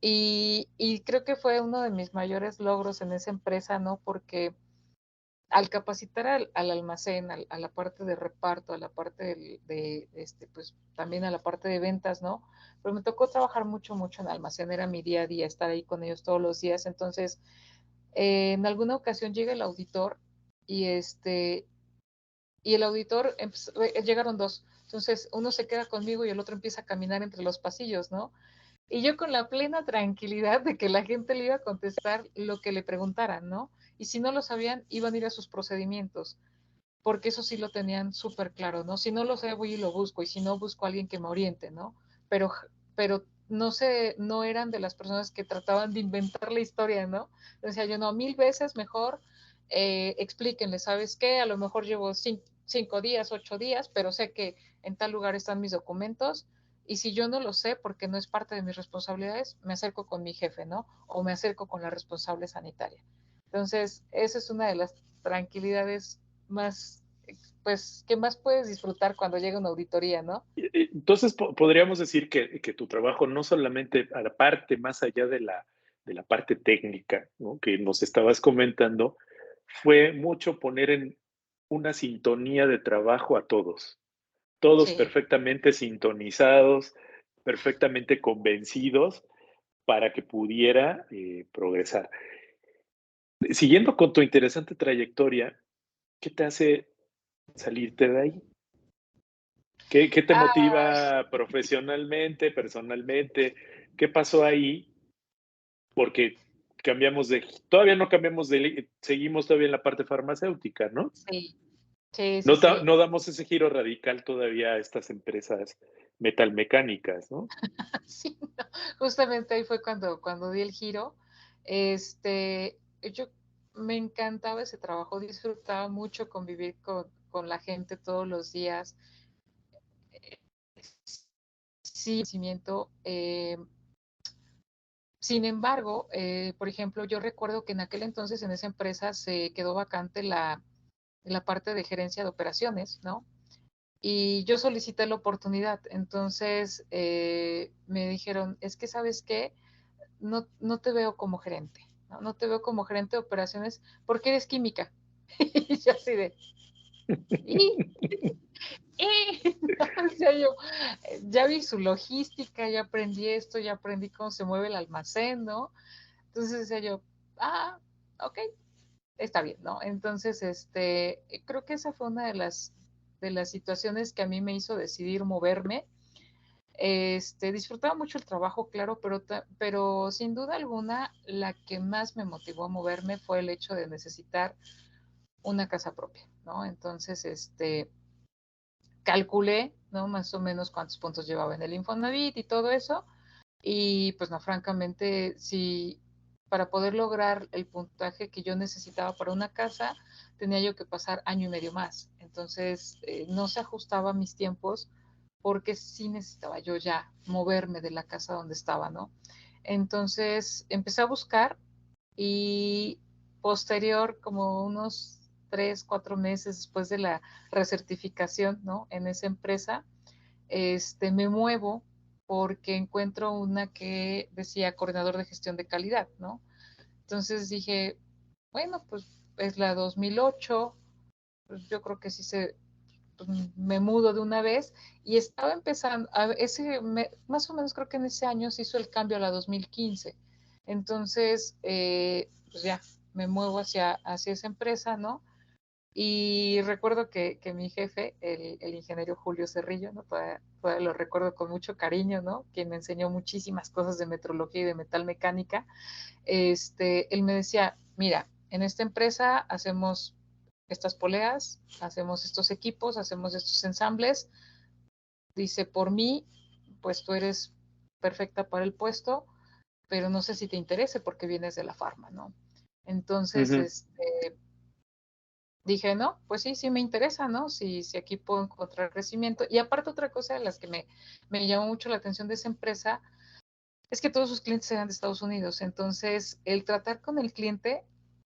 [SPEAKER 2] Y creo que fue uno de mis mayores logros en esa empresa, ¿no? Porque al capacitar al almacén, a la parte de reparto, a la parte pues también a la parte de ventas, ¿no? Pero me tocó trabajar mucho en almacén, era mi día a día, estar ahí con ellos todos los días. Entonces, en alguna ocasión llega el auditor y y el auditor, llegaron dos. Entonces, uno se queda conmigo y el otro empieza a caminar entre los pasillos, ¿no? Y yo con la plena tranquilidad de que la gente le iba a contestar lo que le preguntaran, ¿no? Y si no lo sabían, iban a ir a sus procedimientos, porque eso sí lo tenían súper claro, ¿no? Si no lo sé, voy y lo busco, y si no, busco a alguien que me oriente, ¿no? Pero no sé, no eran de las personas que trataban de inventar la historia, ¿no? Decía yo, no, 1000 veces mejor explíquenle, ¿sabes qué? A lo mejor llevo 5 días, 8 días, pero sé que en tal lugar están mis documentos, y si yo no lo sé porque no es parte de mis responsabilidades, me acerco con mi jefe, ¿no? O me acerco con la responsable sanitaria. Entonces, esa es una de las tranquilidades más, pues, que más puedes disfrutar cuando llega una auditoría, ¿no?
[SPEAKER 1] Entonces, podríamos decir que tu trabajo no solamente, a la parte más allá de la parte técnica, ¿no? Que nos estabas comentando, fue mucho poner en una sintonía de trabajo a todos. Todos
[SPEAKER 2] Sí.
[SPEAKER 1] perfectamente sintonizados, perfectamente convencidos para que pudiera progresar. Siguiendo con tu interesante trayectoria, ¿qué te hace salirte de ahí? ¿Qué te
[SPEAKER 2] Ah,
[SPEAKER 1] motiva profesionalmente, personalmente? ¿Qué pasó ahí? Porque todavía no cambiamos seguimos todavía en la parte farmacéutica, ¿no?
[SPEAKER 2] sí, sí, sí, sí.
[SPEAKER 1] No damos ese giro radical todavía a estas empresas metalmecánicas, ¿no?
[SPEAKER 2] Sí, no, justamente ahí fue cuando di el giro. Yo me encantaba ese trabajo, disfrutaba mucho convivir con la gente todos los días. Sí, conocimiento. Sin embargo, por ejemplo, yo recuerdo que en aquel entonces en esa empresa se quedó vacante la parte de gerencia de operaciones, ¿no? Y yo solicité la oportunidad. Entonces me dijeron, es que sabes qué, no te veo como gerente, ¿no? No te veo como gerente de operaciones porque eres química. Y yo así de, ¿y? O sea, yo ya vi su logística, ya aprendí esto, ya aprendí cómo se mueve el almacén, ¿no? Entonces decía yo, ah, ok, está bien, ¿no? Entonces, creo que esa fue una de las situaciones que a mí me hizo decidir moverme. Disfrutaba mucho el trabajo, claro, pero sin duda alguna la que más me motivó a moverme fue el hecho de necesitar una casa propia, ¿no? Entonces, calculé, ¿no? Más o menos cuántos puntos llevaba en el Infonavit y todo eso, y pues no, francamente, si para poder lograr el puntaje que yo necesitaba para una casa, tenía yo que pasar año y medio más. Entonces, no se ajustaba a mis tiempos porque sí necesitaba yo ya moverme de la casa donde estaba, ¿no? Entonces, empecé a buscar y posterior, como unos 3, 4 meses después de la recertificación, ¿no? En esa empresa, me muevo porque encuentro una que decía coordinador de gestión de calidad, ¿no? Entonces dije, bueno, pues es la 2008, pues yo creo que sí pues me mudo de una vez y estaba empezando, más o menos creo que en ese año se hizo el cambio a la 2015. Entonces, pues ya, me muevo hacia esa empresa, ¿no? Y recuerdo que mi jefe, el ingeniero Julio Cerrillo, ¿no? Todavía lo recuerdo con mucho cariño, ¿no? Quien me enseñó muchísimas cosas de metrología y de metalmecánica. Él me decía, mira, en esta empresa hacemos estas poleas, hacemos estos equipos, hacemos estos ensambles. Dice, por mí, pues tú eres perfecta para el puesto, pero no sé si te interese porque vienes de la farma, ¿no? Entonces,
[SPEAKER 1] Ujú.
[SPEAKER 2] dije, no, pues sí, sí me interesa, ¿no? Si aquí puedo encontrar crecimiento. Y aparte otra cosa de las que me llamó mucho la atención de esa empresa es que todos sus clientes eran de Estados Unidos. Entonces, el tratar con el cliente,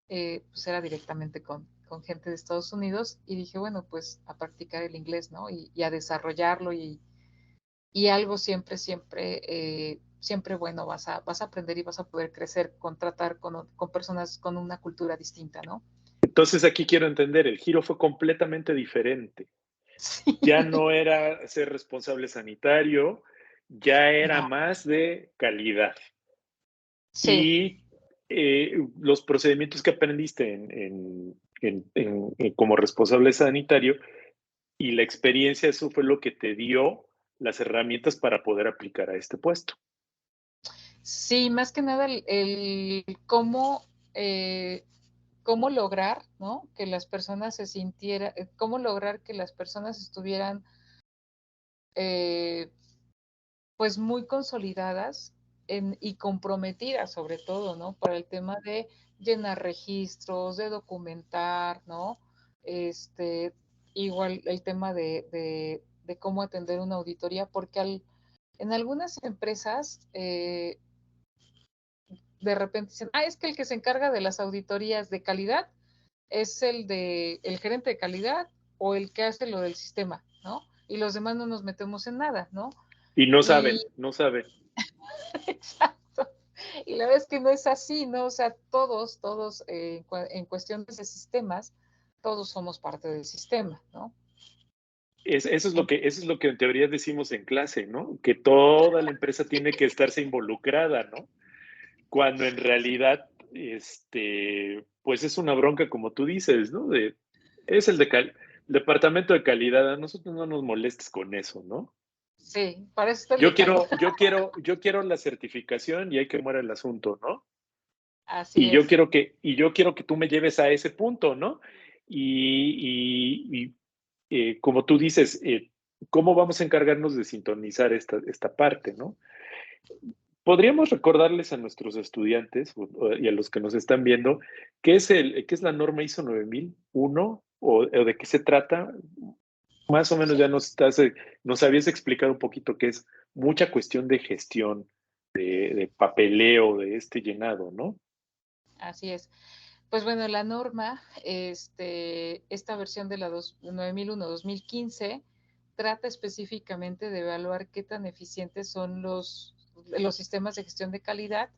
[SPEAKER 2] pues era directamente con gente de Estados Unidos. Y dije, bueno, pues a practicar el inglés, ¿no? Y a desarrollarlo y algo siempre, siempre, siempre bueno, vas a aprender y vas a poder crecer con tratar con personas con una cultura distinta, ¿no?
[SPEAKER 1] Entonces aquí quiero entender, el giro fue completamente diferente. Ya no era ser responsable sanitario, ya era
[SPEAKER 2] No,
[SPEAKER 1] más de calidad.
[SPEAKER 2] sí,
[SPEAKER 1] Y los procedimientos que aprendiste como responsable sanitario y la experiencia, eso fue lo que te dio las herramientas para poder aplicar a este puesto.
[SPEAKER 2] Sí, más que nada el cómo, cómo lograr, ¿no? Que las personas se sintieran, cómo lograr que las personas estuvieran, eh, pues muy consolidadas y comprometidas sobre todo, ¿no? Para el tema de llenar registros, de documentar, ¿no? Este, igual el tema de cómo atender una auditoría, porque en algunas empresas de repente dicen, ah, es que el que se encarga de las auditorías de calidad es el gerente de calidad o el que hace lo del sistema, ¿no? Y los demás no nos metemos en nada, ¿no?
[SPEAKER 1] Y no
[SPEAKER 2] Y
[SPEAKER 1] saben, no saben.
[SPEAKER 2] exacto. Y la verdad es que no es así, ¿no? O sea, todos, en cuestiones de sistemas, todos somos parte del sistema, ¿no?
[SPEAKER 1] Eso es lo que en teoría decimos en clase, ¿no? Que toda la empresa tiene que estarse involucrada, ¿no? Cuando en realidad, pues es una bronca, como tú dices, ¿no? Es departamento de calidad, a nosotros no nos molestes con eso, ¿no?
[SPEAKER 2] Sí, para eso está el
[SPEAKER 1] Yo
[SPEAKER 2] de calidad.
[SPEAKER 1] quiero, yo quiero, yo quiero la certificación y hay que muera el asunto, ¿no?
[SPEAKER 2] Así es.
[SPEAKER 1] Y yo quiero que tú me lleves a ese punto, ¿no? Y como tú dices, ¿cómo vamos a encargarnos de sintonizar esta parte, ¿no? Podríamos recordarles a nuestros estudiantes y a los que nos están viendo qué es la norma ISO 9001 o de qué se trata. Más o menos
[SPEAKER 2] Sí,
[SPEAKER 1] ya nos habías explicado un poquito que es mucha cuestión de gestión, de papeleo, de este llenado, ¿no?
[SPEAKER 2] así es. Pues bueno, la norma, esta versión de la 9001-2015 trata específicamente de evaluar qué tan eficientes son los sistemas de gestión de calidad,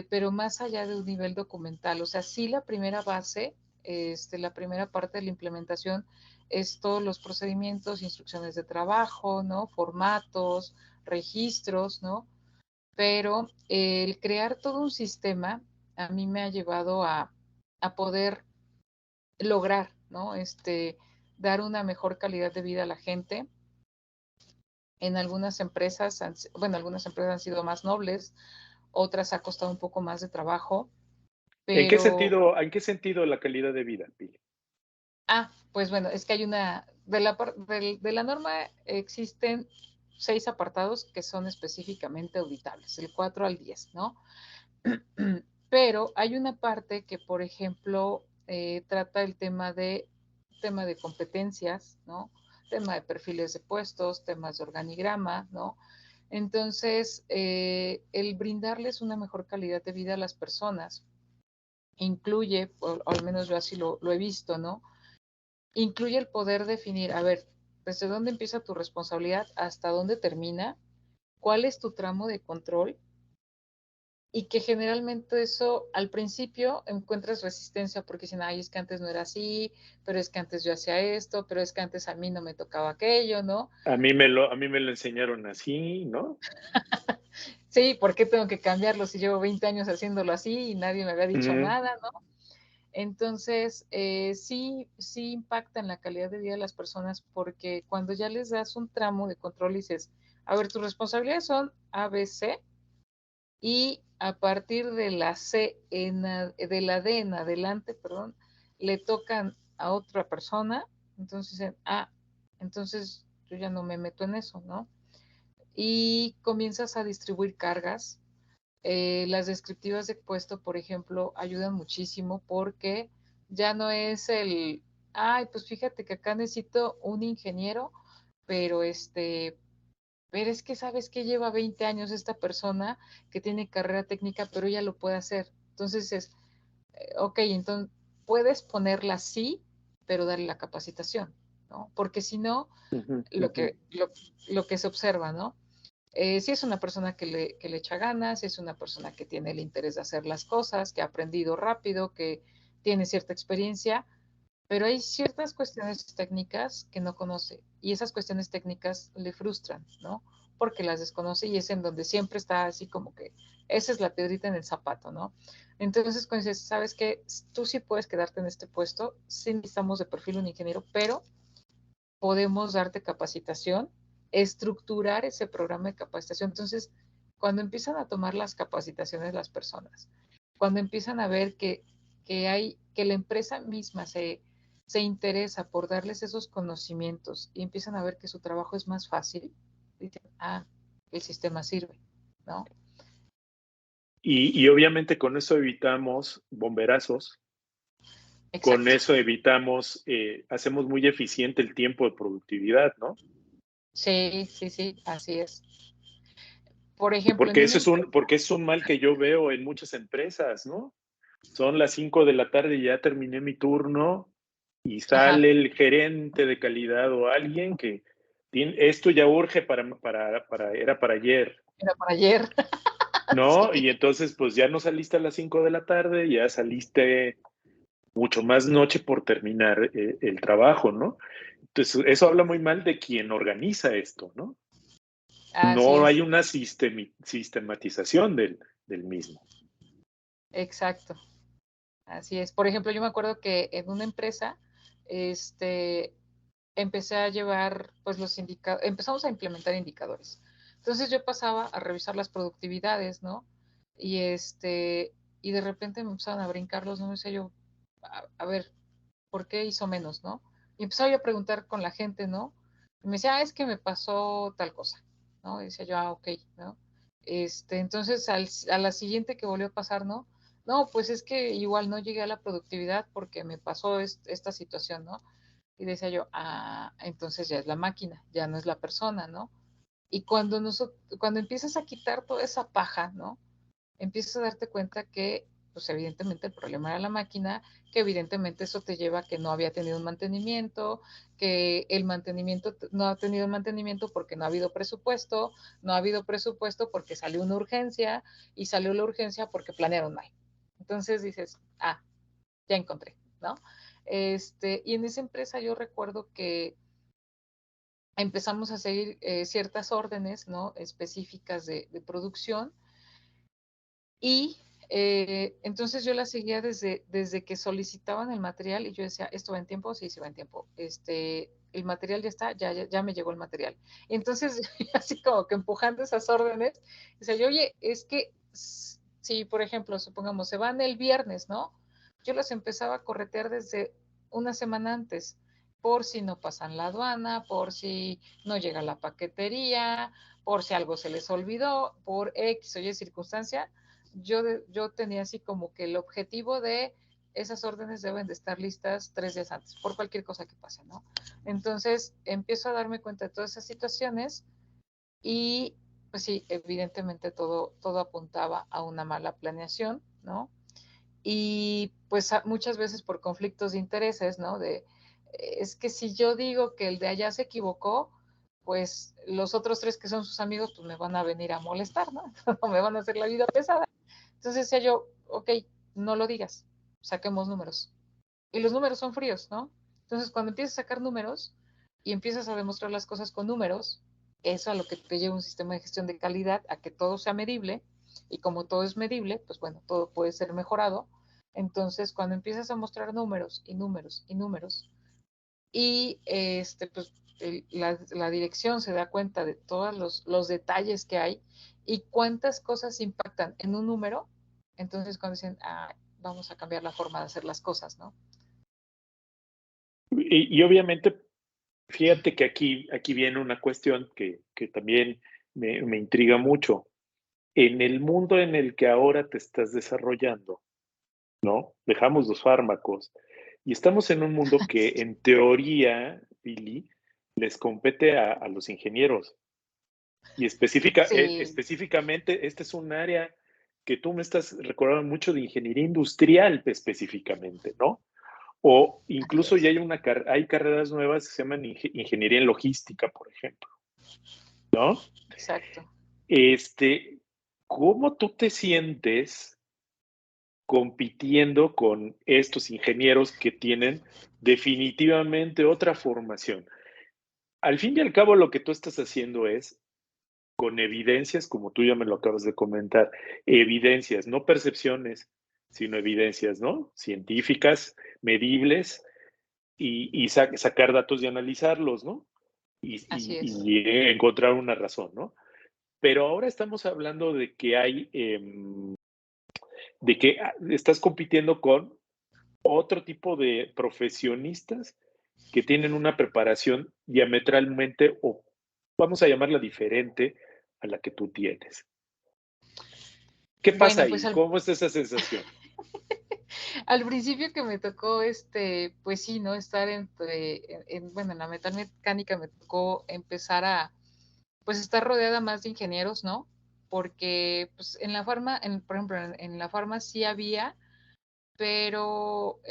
[SPEAKER 2] pero más allá de un nivel documental. O sea, sí la primera base, la primera parte de la implementación es todos los procedimientos, instrucciones de trabajo, ¿no? Formatos, registros, ¿no? Pero el crear todo un sistema a mí me ha llevado a poder lograr, ¿no? Dar una mejor calidad de vida a la gente. En algunas empresas, bueno, algunas empresas han sido más nobles, otras ha costado un poco más de trabajo, pero,
[SPEAKER 1] En qué sentido la calidad de vida, Pili?
[SPEAKER 2] pues bueno, es que hay de la norma existen 6 apartados que son específicamente auditables, el 4 al 10, ¿no? Pero hay una parte que, por ejemplo, trata el tema de competencias, ¿no? Tema de perfiles de puestos, temas de organigrama, ¿no? Entonces, el brindarles una mejor calidad de vida a las personas incluye, o al menos yo así lo he visto, ¿no? Incluye el poder definir, a ver, desde dónde empieza tu responsabilidad hasta dónde termina, cuál es tu tramo de control y que generalmente eso al principio encuentras resistencia porque dicen, ay, es que antes no era así, pero es que antes yo hacía esto, pero es que antes a mí no me tocaba aquello, ¿no?
[SPEAKER 1] A mí me lo enseñaron así, ¿no?
[SPEAKER 2] Sí, ¿por qué tengo que cambiarlo si llevo 20 años haciéndolo así y nadie me había dicho
[SPEAKER 1] Ujú.
[SPEAKER 2] nada, ¿no? Entonces, sí impacta en la calidad de vida de las personas porque cuando ya les das un tramo de control y dices, a ver, tus responsabilidades son A, B, C, y a partir de de la D en adelante, perdón, le tocan a otra persona, entonces dicen, entonces yo ya no me meto en eso, ¿no? Y comienzas a distribuir cargas. Las descriptivas de puesto, por ejemplo, ayudan muchísimo porque ya no es ay, pues fíjate que acá necesito un ingeniero, pero pero es que sabes que lleva 20 años esta persona que tiene carrera técnica, pero ella lo puede hacer. Entonces ok, entonces puedes ponerla así, pero darle la capacitación, ¿no? Porque si no,
[SPEAKER 1] Ujú,
[SPEAKER 2] lo
[SPEAKER 1] ujú.
[SPEAKER 2] que, lo, lo que se observa, ¿no? Si es una persona que le echa ganas, si es una persona que tiene el interés de hacer las cosas, que ha aprendido rápido, que tiene cierta experiencia, pero hay ciertas cuestiones técnicas que no conoce y esas cuestiones técnicas le frustran, ¿no? Porque las desconoce y es en donde siempre está así como que esa es la piedrita en el zapato, ¿no? Entonces, cuando dices, sabes que tú sí puedes quedarte en este puesto, sí necesitamos de perfil un ingeniero, pero podemos darte capacitación, estructurar ese programa de capacitación. Entonces, Cuando empiezan a tomar las capacitaciones las personas, cuando empiezan a ver que la empresa misma se interesa por darles esos conocimientos y empiezan a ver que su trabajo es más fácil, dicen, el sistema sirve, ¿no?
[SPEAKER 1] Y obviamente con eso evitamos bomberazos, con
[SPEAKER 2] Exacto.
[SPEAKER 1] eso evitamos, hacemos muy eficiente el tiempo de productividad, ¿no?
[SPEAKER 2] Sí, sí, sí, así es. Por ejemplo, en una empresa.
[SPEAKER 1] Porque es un mal que yo veo en muchas empresas, ¿no? Son las 5 de la tarde y ya terminé mi turno y
[SPEAKER 2] Ajá,
[SPEAKER 1] sale el gerente de calidad o alguien que tiene, esto ya urge era para ayer,
[SPEAKER 2] era para ayer.
[SPEAKER 1] ¿no? Y
[SPEAKER 2] Sí,
[SPEAKER 1] entonces pues ya no saliste a las 5 de la tarde, ya saliste mucho más noche por terminar el trabajo, ¿no? Entonces eso habla muy mal de quien organiza esto, ¿no?
[SPEAKER 2] así
[SPEAKER 1] No hay
[SPEAKER 2] es,
[SPEAKER 1] una sistematización del mismo.
[SPEAKER 2] exacto. Así es. Por ejemplo, yo me acuerdo que en una empresa, este, empecé a llevar, pues los indicadores, empezamos a implementar indicadores. Entonces yo pasaba a revisar las productividades, ¿no? Y y de repente me empezaron a brincar los números y yo, a ver, ¿por qué hizo menos, no? Y empezaba yo a preguntar con la gente, ¿no? Y me decía, es que me pasó tal cosa, ¿no? Y decía yo, ok, ¿no? Entonces, a la siguiente que volvió a pasar, ¿no? No, pues es que igual no llegué a la productividad porque me pasó esta situación, ¿no? Y decía yo, entonces ya es la máquina, ya no es la persona, ¿no? Y cuando empiezas a quitar toda esa paja, ¿no? Empiezas a darte cuenta que, pues evidentemente el problema era la máquina, que evidentemente eso te lleva a que no había tenido un mantenimiento, que el mantenimiento no ha tenido mantenimiento porque no ha habido presupuesto, no ha habido presupuesto porque salió una urgencia y salió la urgencia porque planearon mal. Entonces dices, ya encontré, ¿no? Y en esa empresa yo recuerdo que empezamos a seguir ciertas órdenes, ¿no? Específicas de producción y entonces yo la seguía desde que solicitaban el material y yo decía, ¿esto va en tiempo? Sí, sí va en tiempo. El material ya está, ya me llegó el material. Y entonces, así como que empujando esas órdenes, decía yo, oye, es que si, por ejemplo, supongamos, se van el viernes, ¿no? Yo las empezaba a corretear desde una semana antes, por si no pasan la aduana, por si no llega la paquetería, por si algo se les olvidó, por X o Y circunstancia, yo tenía así como que el objetivo de esas órdenes deben de estar listas 3 días antes, por cualquier cosa que pase, ¿no? Entonces empiezo a darme cuenta de todas esas situaciones y pues sí, evidentemente todo apuntaba a una mala planeación, ¿no? Y pues muchas veces por conflictos de intereses, ¿no? Es que si yo digo que el de allá se equivocó, pues los otros 3 que son sus amigos, pues me van a venir a molestar, ¿no? me van a hacer la vida pesada. Entonces decía yo, ok, no lo digas, saquemos números. Y los números son fríos, ¿no? Entonces cuando empiezas a sacar números y empiezas a demostrar las cosas con números, eso a lo que te lleva un sistema de gestión de calidad, a que todo sea medible, y como todo es medible, pues bueno, todo puede ser mejorado. Entonces cuando empiezas a mostrar números y números y números, y pues la dirección se da cuenta de todos los detalles que hay y cuántas cosas impactan en un número, entonces cuando dicen, vamos a cambiar la forma de hacer las cosas, ¿no?
[SPEAKER 1] Y obviamente, fíjate que aquí viene una cuestión que también me intriga mucho. En el mundo en el que ahora te estás desarrollando, ¿no? Dejamos los fármacos y estamos en un mundo que en teoría, Billy, les compete a los ingenieros. Y
[SPEAKER 2] Sí,
[SPEAKER 1] específicamente, este es un área que tú me estás recordando mucho de ingeniería industrial específicamente, ¿no? O
[SPEAKER 2] así
[SPEAKER 1] incluso ya
[SPEAKER 2] es.
[SPEAKER 1] hay carreras nuevas que se llaman ingeniería en logística, por ejemplo, ¿no?
[SPEAKER 2] Exacto.
[SPEAKER 1] Este, ¿Cómo tú te sientes compitiendo con estos ingenieros que tienen definitivamente otra formación? Al fin y al cabo, lo que tú estás haciendo es con evidencias, como tú ya me lo acabas de comentar, evidencias, no percepciones, sino evidencias, ¿no? Científicas, medibles, y sacar datos y analizarlos, ¿no?
[SPEAKER 2] Así es.
[SPEAKER 1] Y encontrar una razón, ¿no? pero ahora estamos hablando de que hay, de que estás compitiendo con otro tipo de profesionistas que tienen una preparación diametralmente, o vamos a llamarla diferente, a la que tú tienes. ¿Qué pasa
[SPEAKER 2] Bueno, pues
[SPEAKER 1] ahí? ¿Cómo es esa sensación?
[SPEAKER 2] al principio que me tocó, pues sí, ¿no? Estar bueno, en la metalmecánica me tocó empezar a, pues estar rodeada más de ingenieros, ¿no? Porque, pues en la farma, por ejemplo, en la farma sí había, pero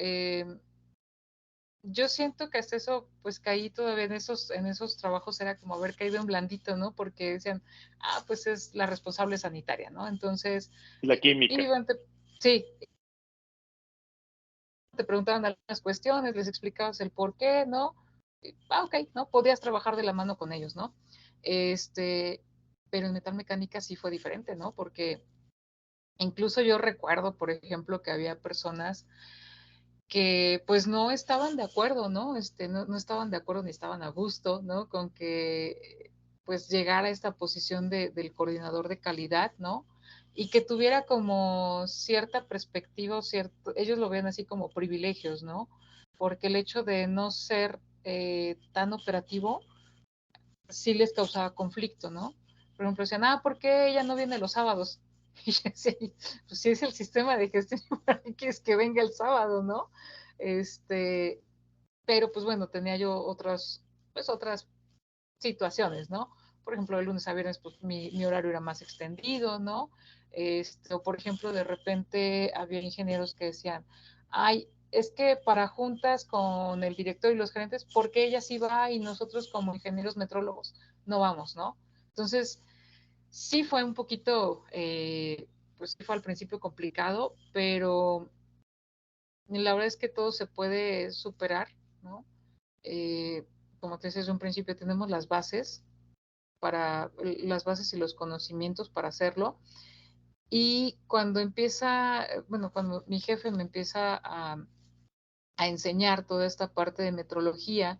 [SPEAKER 2] yo siento que hasta eso, pues caí todavía en esos trabajos, era como haber caído en blandito, ¿no? Porque decían, pues es la responsable sanitaria, ¿no? Entonces,
[SPEAKER 1] La química.
[SPEAKER 2] iban, sí, te preguntaban algunas cuestiones, les explicabas el por qué, ¿no? Ok, ¿no? Podías trabajar de la mano con ellos, ¿no? Este, pero en metalmecánica sí fue diferente, ¿no? Porque incluso yo recuerdo, por ejemplo, que había personas que pues no estaban de acuerdo, ¿no? No estaban de acuerdo ni estaban a gusto, ¿no? Con que pues llegara a esta posición del coordinador de calidad, ¿no? Y que tuviera como cierta perspectiva, ellos lo ven así como privilegios, ¿no? Porque el hecho de no ser tan operativo sí les causaba conflicto, ¿no? Por ejemplo, decían, ¿por qué ella no viene los sábados? Y yo decía, pues si es el sistema de gestión, ¿para qué quieres que venga el sábado, no? Este, pero pues bueno, tenía yo otras situaciones, ¿no? Por ejemplo, de lunes a viernes, pues mi horario era más extendido, ¿no? O por ejemplo, de repente había ingenieros que decían, es que para juntas con el director y los gerentes, ¿por qué ella sí va y nosotros como ingenieros metrólogos no vamos, ¿no? Entonces, sí fue un poquito, pues sí fue al principio complicado, pero la verdad es que todo se puede superar, ¿no? Como te decía desde un principio, tenemos las bases y los conocimientos para hacerlo. Y cuando mi jefe me empieza a enseñar toda esta parte de metrología,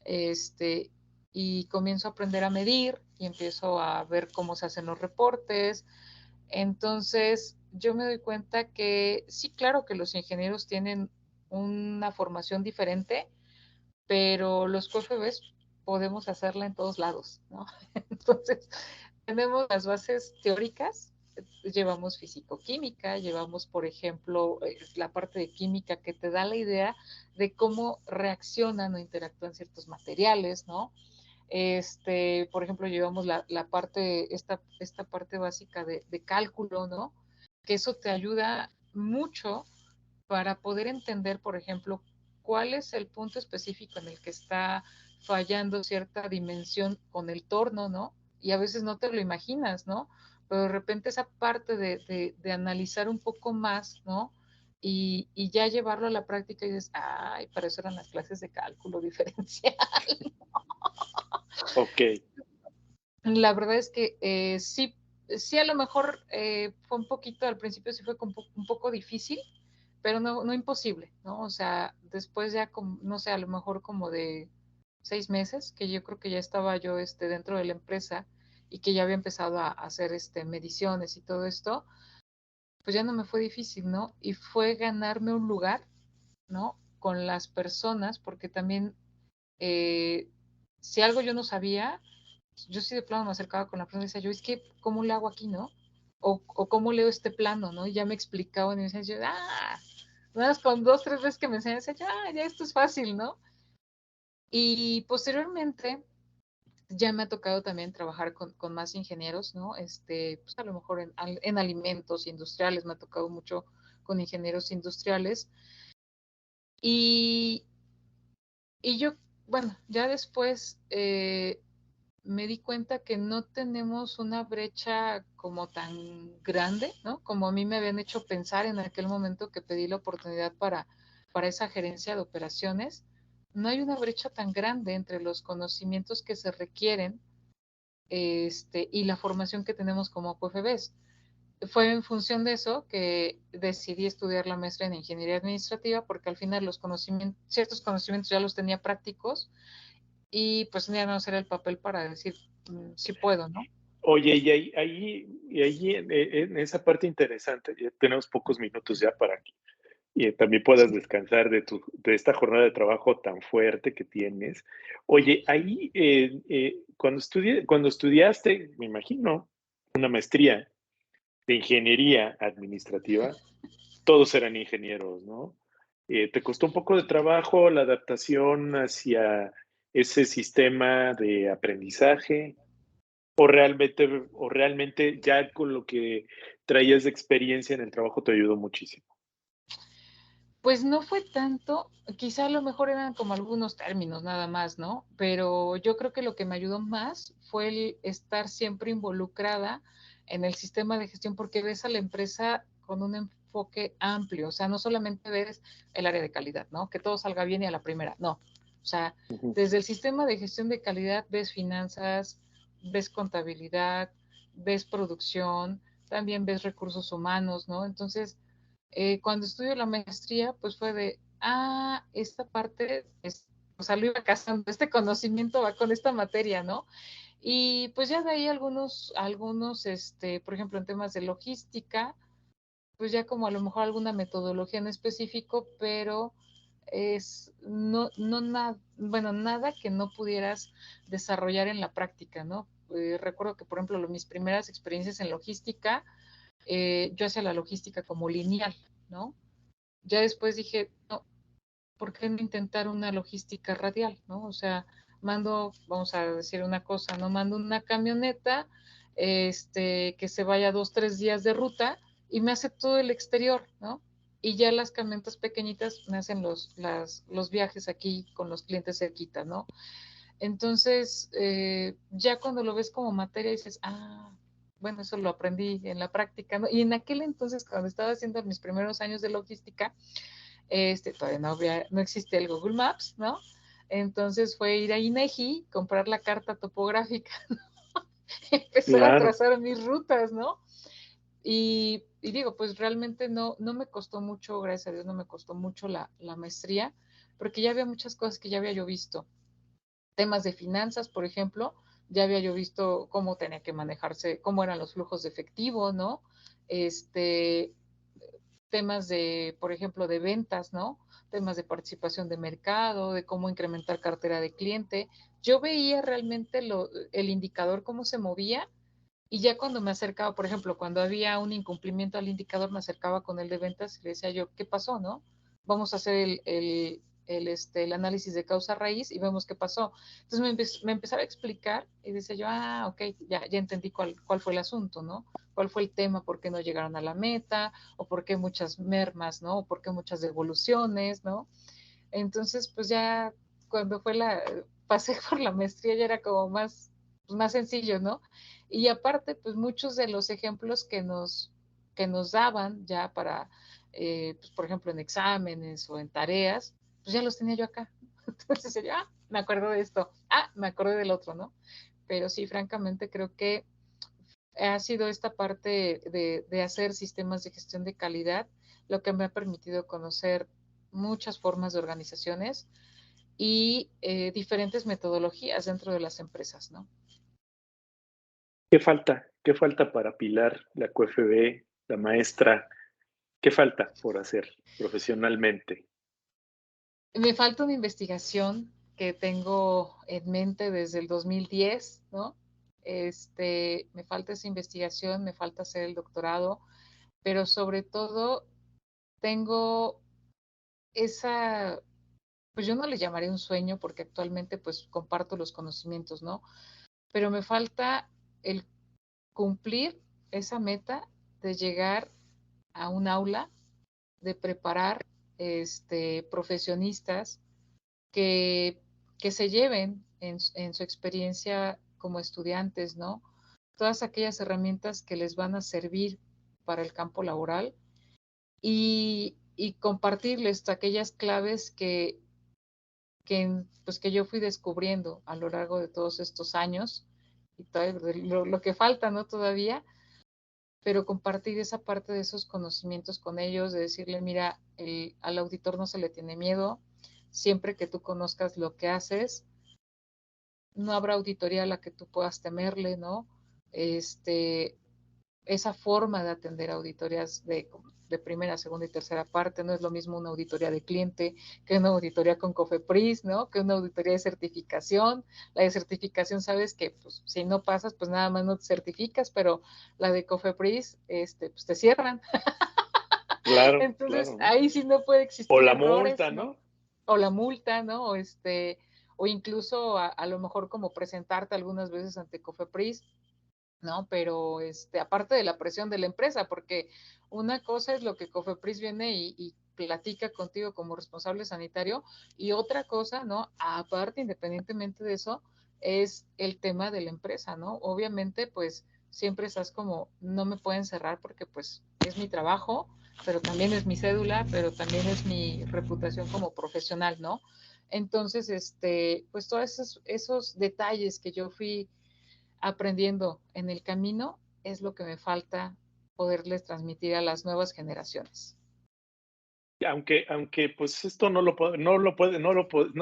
[SPEAKER 2] este, y comienzo a aprender a medir y empiezo a ver cómo se hacen los reportes. Entonces, yo me doy cuenta que sí, claro que los ingenieros tienen una formación diferente, pero los QFBs podemos hacerla en todos lados, ¿no? Entonces, tenemos las bases teóricas, llevamos fisicoquímica, llevamos, por ejemplo, la parte de química que te da la idea de cómo reaccionan o interactúan ciertos materiales, ¿no? Por ejemplo, llevamos la parte, esta parte básica de cálculo, ¿no? Que eso te ayuda mucho para poder entender, por ejemplo, cuál es el punto específico en el que está fallando cierta dimensión con el torno, ¿no? Y a veces no te lo imaginas, ¿no? Pero de repente esa parte de analizar un poco más, ¿no? Y ya llevarlo a la práctica y dices, para eso eran las clases de cálculo diferencial.
[SPEAKER 1] Ok,
[SPEAKER 2] La verdad es que sí, sí a lo mejor fue un poquito, al principio sí fue un poco difícil, pero no imposible, ¿no? O sea, después ya, no sé, a lo mejor como de 6 meses, que yo creo que ya estaba yo dentro de la empresa y que ya había empezado a hacer mediciones y todo esto, pues ya no me fue difícil, ¿no? Y fue ganarme un lugar, ¿no? Con las personas, porque también si algo yo no sabía, yo sí de plano me acercaba con la persona y decía yo, es que, ¿cómo le hago aquí, no? O cómo leo este plano, ¿no? Y ya me explicaban y me decían yo, nada más con 2, 3 veces que me enseñan, decía, ya esto es fácil, ¿no? Y posteriormente ya me ha tocado también trabajar con más ingenieros, ¿no? Pues a lo mejor en alimentos industriales, me ha tocado mucho con ingenieros industriales. Y, y yo, bueno, ya después me di cuenta que no tenemos una brecha como tan grande, ¿no? Como a mí me habían hecho pensar en aquel momento que pedí la oportunidad para esa gerencia de operaciones. No hay una brecha tan grande entre los conocimientos que se requieren y la formación que tenemos como QFBs. Fue en función de eso que decidí estudiar la maestría en ingeniería administrativa porque al final ciertos conocimientos ya los tenía prácticos y pues ya no hacer el papel para decir si puedo, ¿no?
[SPEAKER 1] Oye, y ahí en esa parte interesante, ya tenemos pocos minutos ya para que también puedas
[SPEAKER 2] Sí.
[SPEAKER 1] descansar de esta jornada de trabajo tan fuerte que tienes. Oye, ahí, cuando estudiaste, me imagino, una maestría de ingeniería administrativa, todos eran ingenieros, ¿no? ¿Te costó un poco de trabajo la adaptación hacia ese sistema de aprendizaje? ¿O realmente ya con lo que traías de experiencia en el trabajo te ayudó muchísimo?
[SPEAKER 2] Pues no fue tanto, quizá a lo mejor eran como algunos términos nada más, ¿no? Pero yo creo que lo que me ayudó más fue el estar siempre involucrada en el sistema de gestión, porque ves a la empresa con un enfoque amplio, o sea, no solamente ves el área de calidad, ¿no? Que todo salga bien y a la primera, no. O sea,
[SPEAKER 1] Ujú.
[SPEAKER 2] desde el sistema de gestión de calidad ves finanzas, ves contabilidad, ves producción, también ves recursos humanos, ¿no? Entonces, cuando estudio la maestría, pues fue de, esta parte, o sea, lo iba casando, este conocimiento va con esta materia, ¿no? Y pues ya de ahí por ejemplo, en temas de logística, pues ya como a lo mejor alguna metodología en específico, pero bueno, nada que no pudieras desarrollar en la práctica, ¿no? Recuerdo que, por ejemplo, mis primeras experiencias en logística, yo hacía la logística como lineal, ¿no? Ya después dije, no, ¿por qué no intentar una logística radial, no? O sea, vamos a decir una cosa, no mando una camioneta, que se vaya 2, 3 días de ruta y me hace todo el exterior, ¿no? Y ya las camionetas pequeñitas me hacen los viajes aquí con los clientes cerquita, ¿no? Entonces, ya cuando lo ves como materia dices, bueno, eso lo aprendí en la práctica, ¿no? Y en aquel entonces, cuando estaba haciendo mis primeros años de logística, todavía no existía el Google Maps, ¿no? Entonces fue ir a INEGI, comprar la carta topográfica, empezar a
[SPEAKER 1] Claro.
[SPEAKER 2] trazar mis rutas, ¿no? Y digo, pues realmente no me costó mucho, gracias a Dios, no me costó mucho la maestría, porque ya había muchas cosas que ya había yo visto. Temas de finanzas, por ejemplo, ya había yo visto cómo tenía que manejarse, cómo eran los flujos de efectivo, ¿no? Este, temas de, por ejemplo, de ventas, ¿no? Temas de participación de mercado, de cómo incrementar cartera de cliente. Yo veía realmente el indicador, cómo se movía, y ya cuando me acercaba, por ejemplo, cuando había un incumplimiento al indicador, me acercaba con el de ventas y le decía yo, ¿qué pasó, no? Vamos a hacer el análisis de causa raíz y vemos qué pasó. Entonces me empezaba a explicar y decía yo, ok, ya entendí cuál fue el asunto, ¿no? ¿Cuál fue el tema? ¿Por qué no llegaron a la meta? ¿O por qué muchas mermas, ¿no? ¿O por qué muchas devoluciones, ¿no? Entonces, pues ya cuando pasé por la maestría ya era como más sencillo, ¿no? Y aparte, pues muchos de los ejemplos que nos daban ya para, pues, por ejemplo, en exámenes o en tareas, pues ya los tenía yo acá. Entonces sería, me acuerdo de esto, me acuerdo del otro, ¿no? Pero sí, francamente, creo que ha sido esta parte de hacer sistemas de gestión de calidad lo que me ha permitido conocer muchas formas de organizaciones y diferentes metodologías dentro de las empresas, ¿no?
[SPEAKER 1] ¿Qué falta? ¿Qué falta para Pilar, la QFB, la maestra? ¿Qué falta por hacer profesionalmente?
[SPEAKER 2] Me falta una investigación que tengo en mente desde el 2010, ¿no? Me falta esa investigación, me falta hacer el doctorado, pero sobre todo tengo esa, pues yo no le llamaría un sueño porque actualmente pues comparto los conocimientos, ¿no? Pero me falta el cumplir esa meta de llegar a un aula, de preparar profesionistas que, que se lleven en su experiencia como estudiantes, ¿no? Todas aquellas herramientas que les van a servir para el campo laboral y compartirles aquellas claves que yo fui descubriendo a lo largo de todos estos años y lo que falta, ¿no? Todavía, pero compartir esa parte de esos conocimientos con ellos, de decirle, mira, al auditor no se le tiene miedo, siempre que tú conozcas lo que haces, no habrá auditoría a la que tú puedas temerle, ¿no? Esa forma de atender auditorías de primera, segunda y tercera parte. No es lo mismo una auditoría de cliente que una auditoría con COFEPRIS, ¿no? Que una auditoría de certificación. La de certificación, sabes que pues, si no pasas, pues nada más no te certificas, pero la de COFEPRIS, pues te cierran.
[SPEAKER 1] Claro,
[SPEAKER 2] Entonces,
[SPEAKER 1] claro, ¿no?
[SPEAKER 2] ahí sí no puede
[SPEAKER 1] O
[SPEAKER 2] existir
[SPEAKER 1] la
[SPEAKER 2] errores,
[SPEAKER 1] multa,
[SPEAKER 2] ¿no?
[SPEAKER 1] ¿no?
[SPEAKER 2] O la multa, ¿no? O incluso a lo mejor como presentarte algunas veces ante COFEPRIS, ¿no? Pero aparte de la presión de la empresa, porque una cosa es lo que COFEPRIS viene y platica contigo como responsable sanitario, y otra cosa, ¿no? Aparte, independientemente de eso, es el tema de la empresa, ¿no? Obviamente, pues siempre estás como, no me pueden cerrar porque pues es mi trabajo, pero también es mi cédula, pero también es mi reputación como profesional, ¿no? Entonces, pues todos esos detalles que yo fui aprendiendo en el camino es lo que me falta poderles transmitir a las nuevas generaciones.
[SPEAKER 1] Aunque pues esto no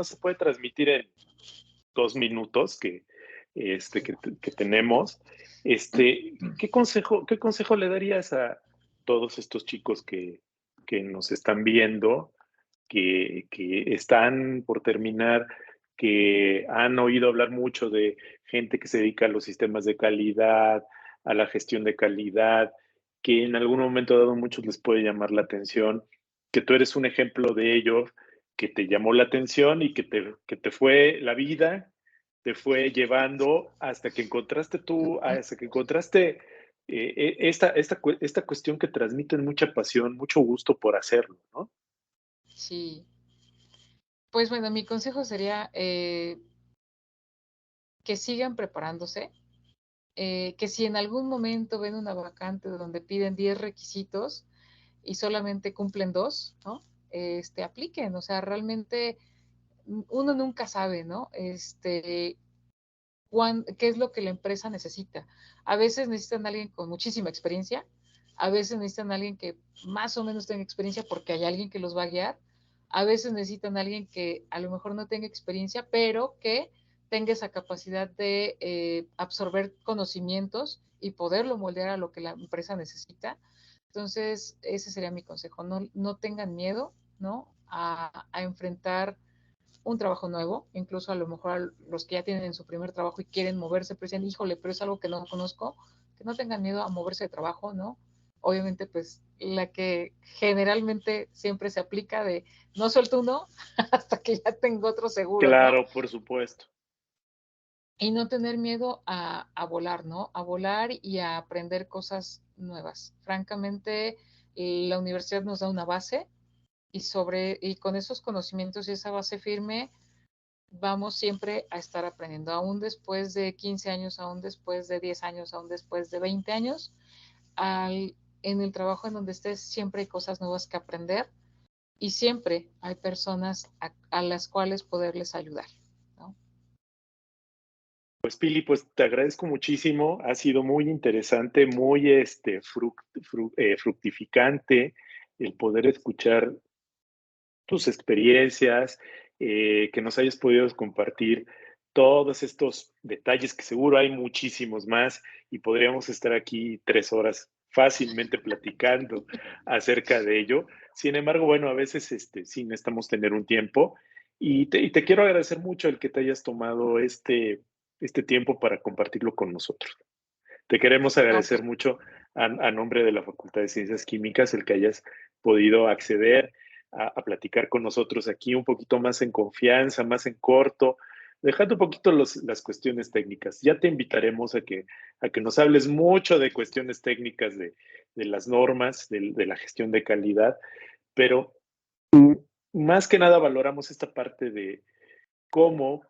[SPEAKER 1] se puede transmitir en 2 minutos que tenemos. ¿Qué consejo le darías a todos estos chicos que nos están viendo, que están por terminar, que han oído hablar mucho de gente que se dedica a los sistemas de calidad, a la gestión de calidad, que en algún momento dado muchos les puede llamar la atención, que tú eres un ejemplo de ello, que te llamó la atención y que te fue la vida, te fue llevando hasta que encontraste esta cuestión que transmiten mucha pasión, mucho gusto por hacerlo, ¿no?
[SPEAKER 2] Sí, pues bueno, mi consejo sería que sigan preparándose, que si en algún momento ven una vacante donde piden 10 requisitos y solamente cumplen 2, ¿no? Apliquen, o sea, realmente uno nunca sabe, ¿no? Qué es lo que la empresa necesita. A veces necesitan a alguien con muchísima experiencia, a veces necesitan a alguien que más o menos tenga experiencia porque hay alguien que los va a guiar, a veces necesitan a alguien que a lo mejor no tenga experiencia, pero que tenga esa capacidad de absorber conocimientos y poderlo moldear a lo que la empresa necesita. Entonces, ese sería mi consejo. No tengan miedo, ¿no? A enfrentar un trabajo nuevo, incluso a lo mejor los que ya tienen su primer trabajo y quieren moverse, pero dicen, híjole, pero es algo que no conozco, que no tengan miedo a moverse de trabajo, ¿no? Obviamente, pues la que generalmente siempre se aplica de no suelto uno hasta que ya tengo otro seguro, ¿no?
[SPEAKER 1] Claro, por supuesto.
[SPEAKER 2] Y no tener miedo volar, ¿no? A volar y a aprender cosas nuevas. Francamente, la universidad nos da una base y con esos conocimientos y esa base firme, vamos siempre a estar aprendiendo, aún después de 15 años, aún después de 10 años, aún después de 20 años, en el trabajo en donde estés siempre hay cosas nuevas que aprender y siempre hay personas a las cuales poderles ayudar, ¿no?
[SPEAKER 1] Pues Pili, pues te agradezco muchísimo, ha sido muy interesante, muy fructificante el poder escuchar tus experiencias, que nos hayas podido compartir todos estos detalles, que seguro hay muchísimos más y podríamos estar aquí 3 horas fácilmente platicando acerca de ello. Sin embargo, bueno, a veces sí necesitamos tener un tiempo y te quiero agradecer mucho el que te hayas tomado este tiempo para compartirlo con nosotros. Te queremos
[SPEAKER 2] No,
[SPEAKER 1] agradecer
[SPEAKER 2] pues
[SPEAKER 1] mucho a nombre de la Facultad de Ciencias Químicas el que hayas podido acceder a platicar con nosotros aquí un poquito más en confianza, más en corto, dejando un poquito las cuestiones técnicas. Ya te invitaremos a que nos hables mucho de cuestiones técnicas de las normas, de la gestión de calidad, pero más que nada valoramos esta parte de cómo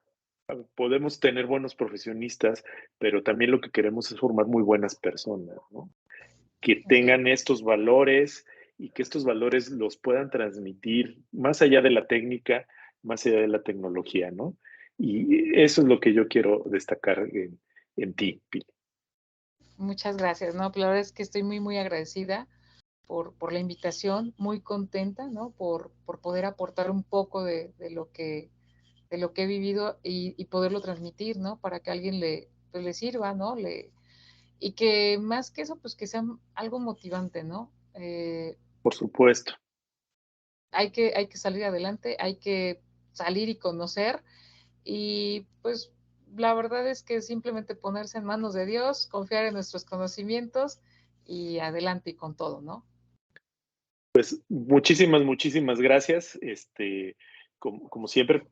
[SPEAKER 1] podemos tener buenos profesionistas, pero también lo que queremos es formar muy buenas personas, ¿no? Que
[SPEAKER 2] así es.
[SPEAKER 1] tengan estos valores y que estos valores los puedan transmitir más allá de la técnica, más allá de la tecnología, ¿no? Y eso es lo que yo quiero destacar en ti, Pili.
[SPEAKER 2] Muchas gracias, ¿no? Pues la verdad es que estoy muy, muy agradecida por la invitación, muy contenta, ¿no? Por poder aportar un poco de lo que he vivido y poderlo transmitir, ¿no? Para que a alguien pues, le sirva, ¿no? y que más que eso, pues que sea algo motivante, ¿no?
[SPEAKER 1] Por supuesto.
[SPEAKER 2] Hay que salir adelante, hay que salir y conocer y pues la verdad es que simplemente ponerse en manos de Dios, confiar en nuestros conocimientos y adelante y con todo, ¿no?
[SPEAKER 1] Pues muchísimas, muchísimas gracias. Como siempre,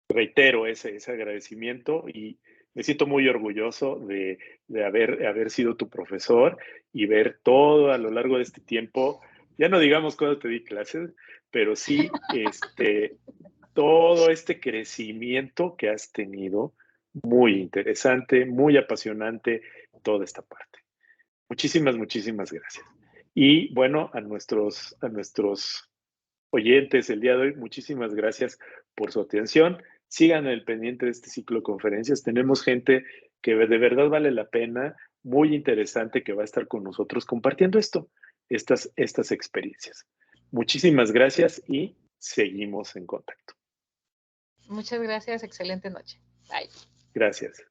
[SPEAKER 1] reitero ese agradecimiento y me siento muy orgulloso de haber sido tu profesor y ver todo a lo largo de este tiempo, ya no digamos cuando te di clases, pero sí todo este crecimiento que has tenido, muy interesante, muy apasionante, toda esta parte. Muchísimas, muchísimas gracias. Y bueno, a nuestros oyentes el día de hoy, muchísimas gracias por su atención. Sigan el pendiente de este ciclo de conferencias. Tenemos gente que de verdad vale la pena, muy interesante, que va a estar con nosotros compartiendo estas experiencias. Muchísimas gracias y seguimos en contacto.
[SPEAKER 2] Muchas gracias, excelente noche. Bye.
[SPEAKER 1] Gracias.